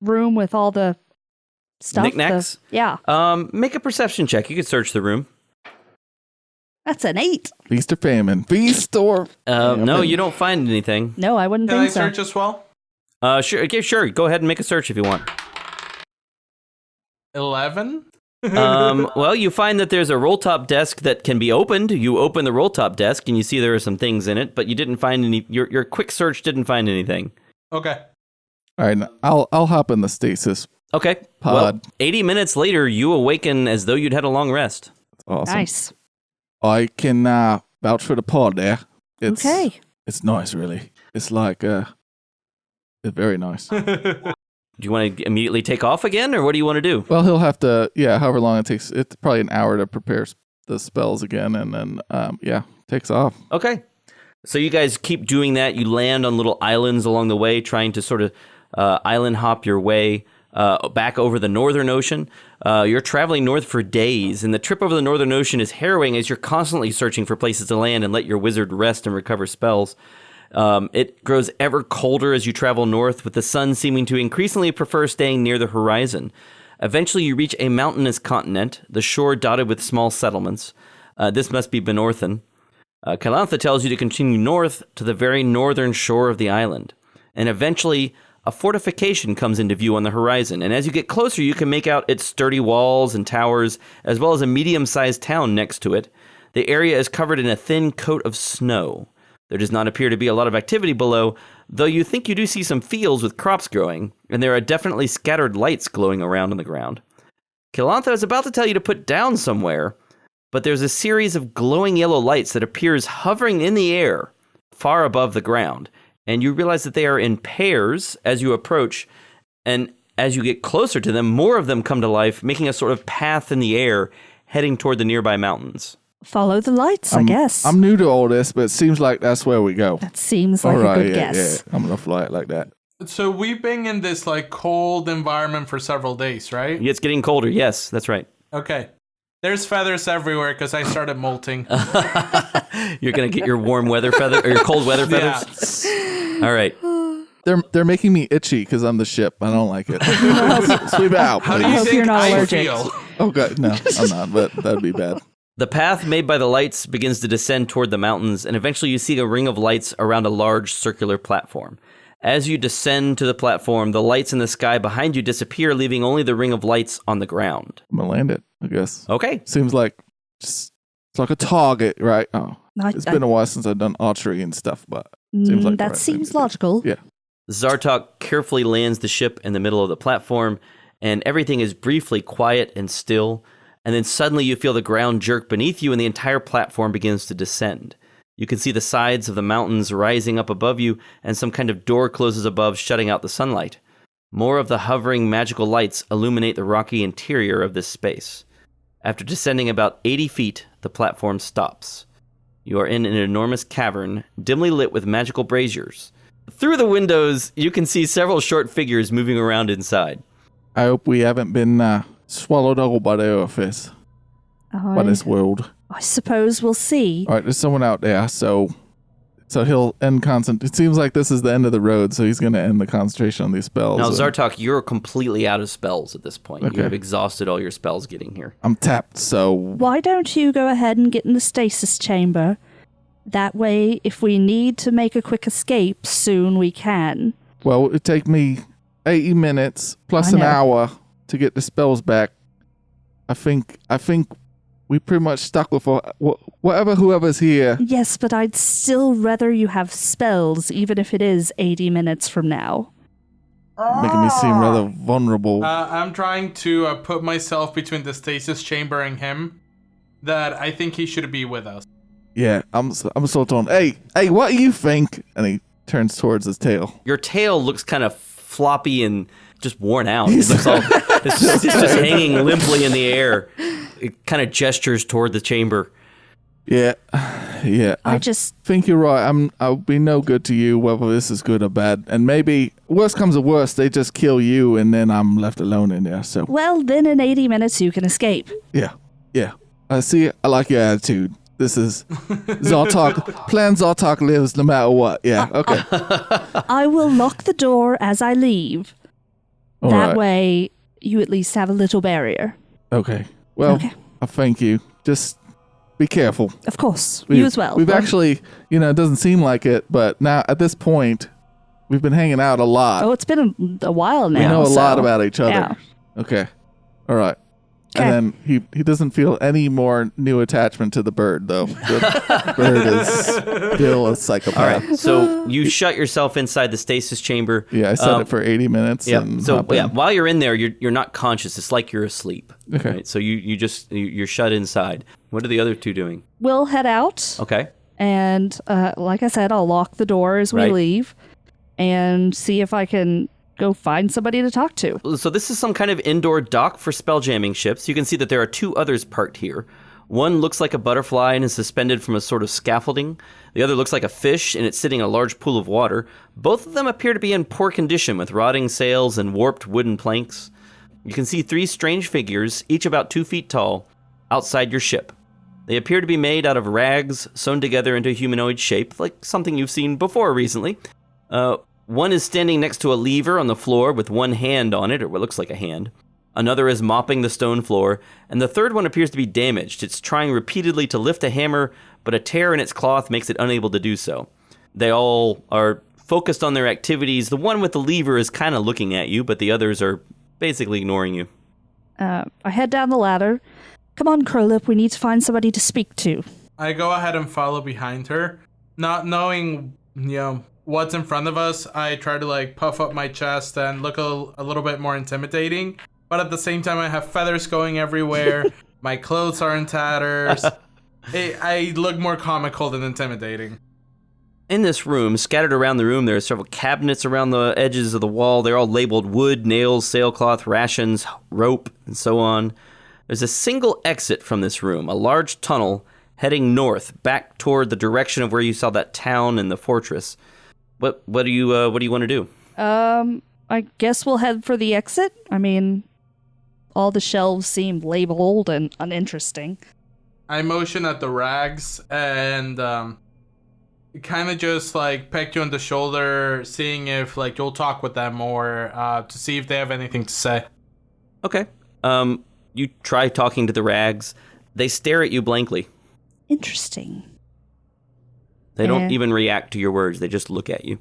room with all the stuff? Knickknacks? Yeah. Make a perception check. You can search the room. That's an 8. Feast or famine. Feast or No, you don't find anything. No, I wouldn't Can I think so. search as well? Sure. Okay, sure. Go ahead and make a search if you want. 11? Well, you find that there's a roll-top desk that can be opened. You open the roll-top desk and you see there are some things in it, but you didn't find any. Your quick search didn't find anything. Okay. All right, I'll hop in the stasis Okay. pod. Well, 80 minutes later, you awaken as though you'd had a long rest. Awesome. Nice. I can vouch for the pod there. Okay. It's nice, really. It's like it's very nice. Do you want to immediately take off again, or what do you want to do? Well, he'll have to, however long it takes. It's probably an hour to prepare the spells again, and then, takes off. Okay. So you guys keep doing that. You land on little islands along the way, trying to sort of island hop your way back over the Northern Ocean. You're traveling north for days, and the trip over the Northern Ocean is harrowing as you're constantly searching for places to land and let your wizard rest and recover spells. It grows ever colder as you travel north, with the sun seeming to increasingly prefer staying near the horizon. Eventually, you reach a mountainous continent, the shore dotted with small settlements. This must be Benorthen. Kylantha tells you to continue north to the very northern shore of the island. And eventually, a fortification comes into view on the horizon. And as you get closer, you can make out its sturdy walls and towers, as well as a medium-sized town next to it. The area is covered in a thin coat of snow. There does not appear to be a lot of activity below, though you think you do see some fields with crops growing, and there are definitely scattered lights glowing around on the ground. Kylantha is about to tell you to put down somewhere, but there's a series of glowing yellow lights that appears hovering in the air far above the ground, and you realize that they are in pairs as you approach, and as you get closer to them, more of them come to life, making a sort of path in the air heading toward the nearby mountains. Follow the lights, I guess. I'm new to all this, but it seems like that's where we go. That seems like a good guess. Yeah. I'm going to fly it like that. So we've been in this like cold environment for several days, right? It's getting colder. Yes, that's right. Okay. There's feathers everywhere because I started molting. You're going to get your warm weather feather or your cold weather feathers? Yeah. All right. They're making me itchy because I'm the ship. I don't like it. Sweep it out, How do please. you hope think you're not I allergic. feel? Oh, God. No, I'm not, but that'd be bad. The path made by the lights begins to descend toward the mountains, and eventually you see a ring of lights around a large circular platform. As you descend to the platform, the lights in the sky behind you disappear, leaving only the ring of lights on the ground. I'm going to land it, I guess. Okay. Seems like it's like a target, right? Oh, it's been a while since I've done archery and stuff, but seems like the that right thing seems to do. logical. Yeah. Zartok carefully lands the ship in the middle of the platform, and everything is briefly quiet and still. And then suddenly you feel the ground jerk beneath you and the entire platform begins to descend. You can see the sides of the mountains rising up above you, and some kind of door closes above, shutting out the sunlight. More of the hovering magical lights illuminate the rocky interior of this space. After descending about 80 feet, the platform stops. You are in an enormous cavern, dimly lit with magical braziers. Through the windows, you can see several short figures moving around inside. I hope we haven't been swallowed whole by the earthfish, by this world. I suppose we'll see. All right, there's someone out there, so he'll end It seems like this is the end of the road, so he's going to end the concentration on these spells. Now, Zartok, you're completely out of spells at this point. Okay. You have exhausted all your spells getting here. I'm tapped, so... Why don't you go ahead and get in the stasis chamber? That way, if we need to make a quick escape, soon we can. Well, it'd take me 80 minutes plus an hour to get the spells back. I think we pretty much stuck with whoever's here. Yes, but I'd still rather you have spells, even if it is 80 minutes from now. Making me seem rather vulnerable. I'm trying to put myself between the stasis chamber and him. That I think he should be with us. Yeah, I'm so torn. Hey, what do you think? And he turns towards his tail. Your tail looks kind of floppy and just worn out. It's just hanging limply in the air. It kind of gestures toward the chamber. Yeah. I just think you're right. I'll be no good to you, whether this is good or bad. And maybe worst comes to worst, they just kill you, and then I'm left alone in there. So well, then in 80 minutes you can escape. yeah. I see. I like your attitude. This is Zartok. Plan Zartok lives no matter what. Yeah. Okay. I will lock the door as I leave. All that right. way, you at least have a little barrier. Okay. Well, Okay. I thank you. Just be careful. Of course. You as well. We've actually, it doesn't seem like it, but now at this point, we've been hanging out a lot. Oh, it's been a while now. we know a so- lot about each other. Yeah. Okay. All right. And then he doesn't feel any more new attachment to the bird, though. The bird is still a psychopath. All right, so you shut yourself inside the stasis chamber. Yeah, I set it for 80 minutes. Yeah. And So hop in. while you're in there, you're not conscious. It's like you're asleep. Okay. Right? So you're shut inside. What are the other two doing? We'll head out. Okay. And like I said, I'll lock the door as we Right. leave and see if I can go find somebody to talk to. So this is some kind of indoor dock for spelljamming ships. You can see that there are two others parked here. One looks like a butterfly and is suspended from a sort of scaffolding. The other looks like a fish and it's sitting in a large pool of water. Both of them appear to be in poor condition with rotting sails and warped wooden planks. You can see three strange figures, each about 2 feet tall, outside your ship. They appear to be made out of rags sewn together into a humanoid shape, like something you've seen before recently. One is standing next to a lever on the floor with one hand on it, or what looks like a hand. Another is mopping the stone floor, and the third one appears to be damaged. It's trying repeatedly to lift a hammer, but a tear in its cloth makes it unable to do so. They all are focused on their activities. The one with the lever is kind of looking at you, but the others are basically ignoring you. I head down the ladder. Come on, Crowlip, we need to find somebody to speak to. I go ahead and follow behind her, not knowing, what's in front of us. I try to puff up my chest and look a little bit more intimidating, but at the same time I have feathers going everywhere. My clothes are in tatters. I look more comical than intimidating. In this room, scattered around the room, there are several cabinets around the edges of the wall. They're all labeled wood, nails, sailcloth, rations, rope, and so on. There's a single exit from this room, a large tunnel heading north, back toward the direction of where you saw that town and the fortress. What do you want to do? I guess we'll head for the exit. I mean, all the shelves seem labeled and uninteresting. I motion at the rags and kind of just peck you on the shoulder, seeing if you'll talk with them or to see if they have anything to say. Okay. You try talking to the rags. They stare at you blankly. Interesting. They don't even react to your words. They just look at you.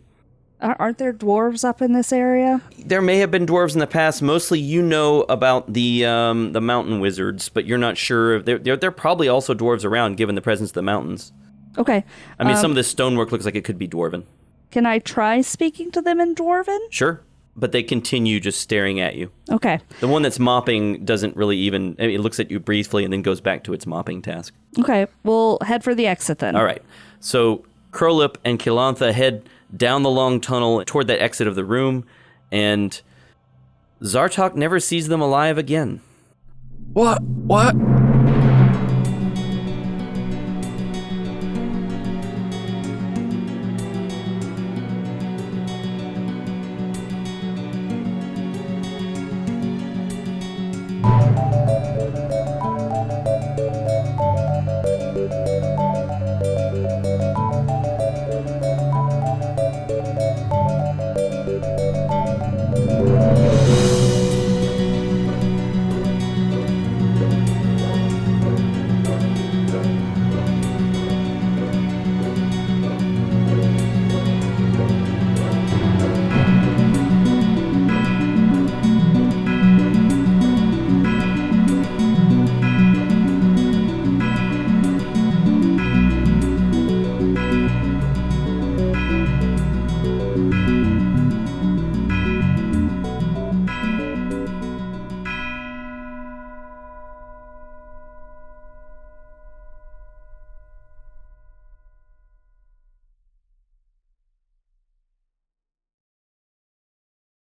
Aren't there dwarves up in this area? There may have been dwarves in the past. Mostly you know about the mountain wizards, but you're not sure. There are probably also dwarves around, given the presence of the mountains. Okay. I mean, some of this stonework looks like it could be dwarven. Can I try speaking to them in Dwarven? Sure. But they continue just staring at you. Okay. The one that's mopping doesn't really even... it looks at you briefly and then goes back to its mopping task. Okay, we'll head for the exit then. All right. So Crowlip and Kylantha head down the long tunnel toward that exit of the room, and Zartok never sees them alive again. What?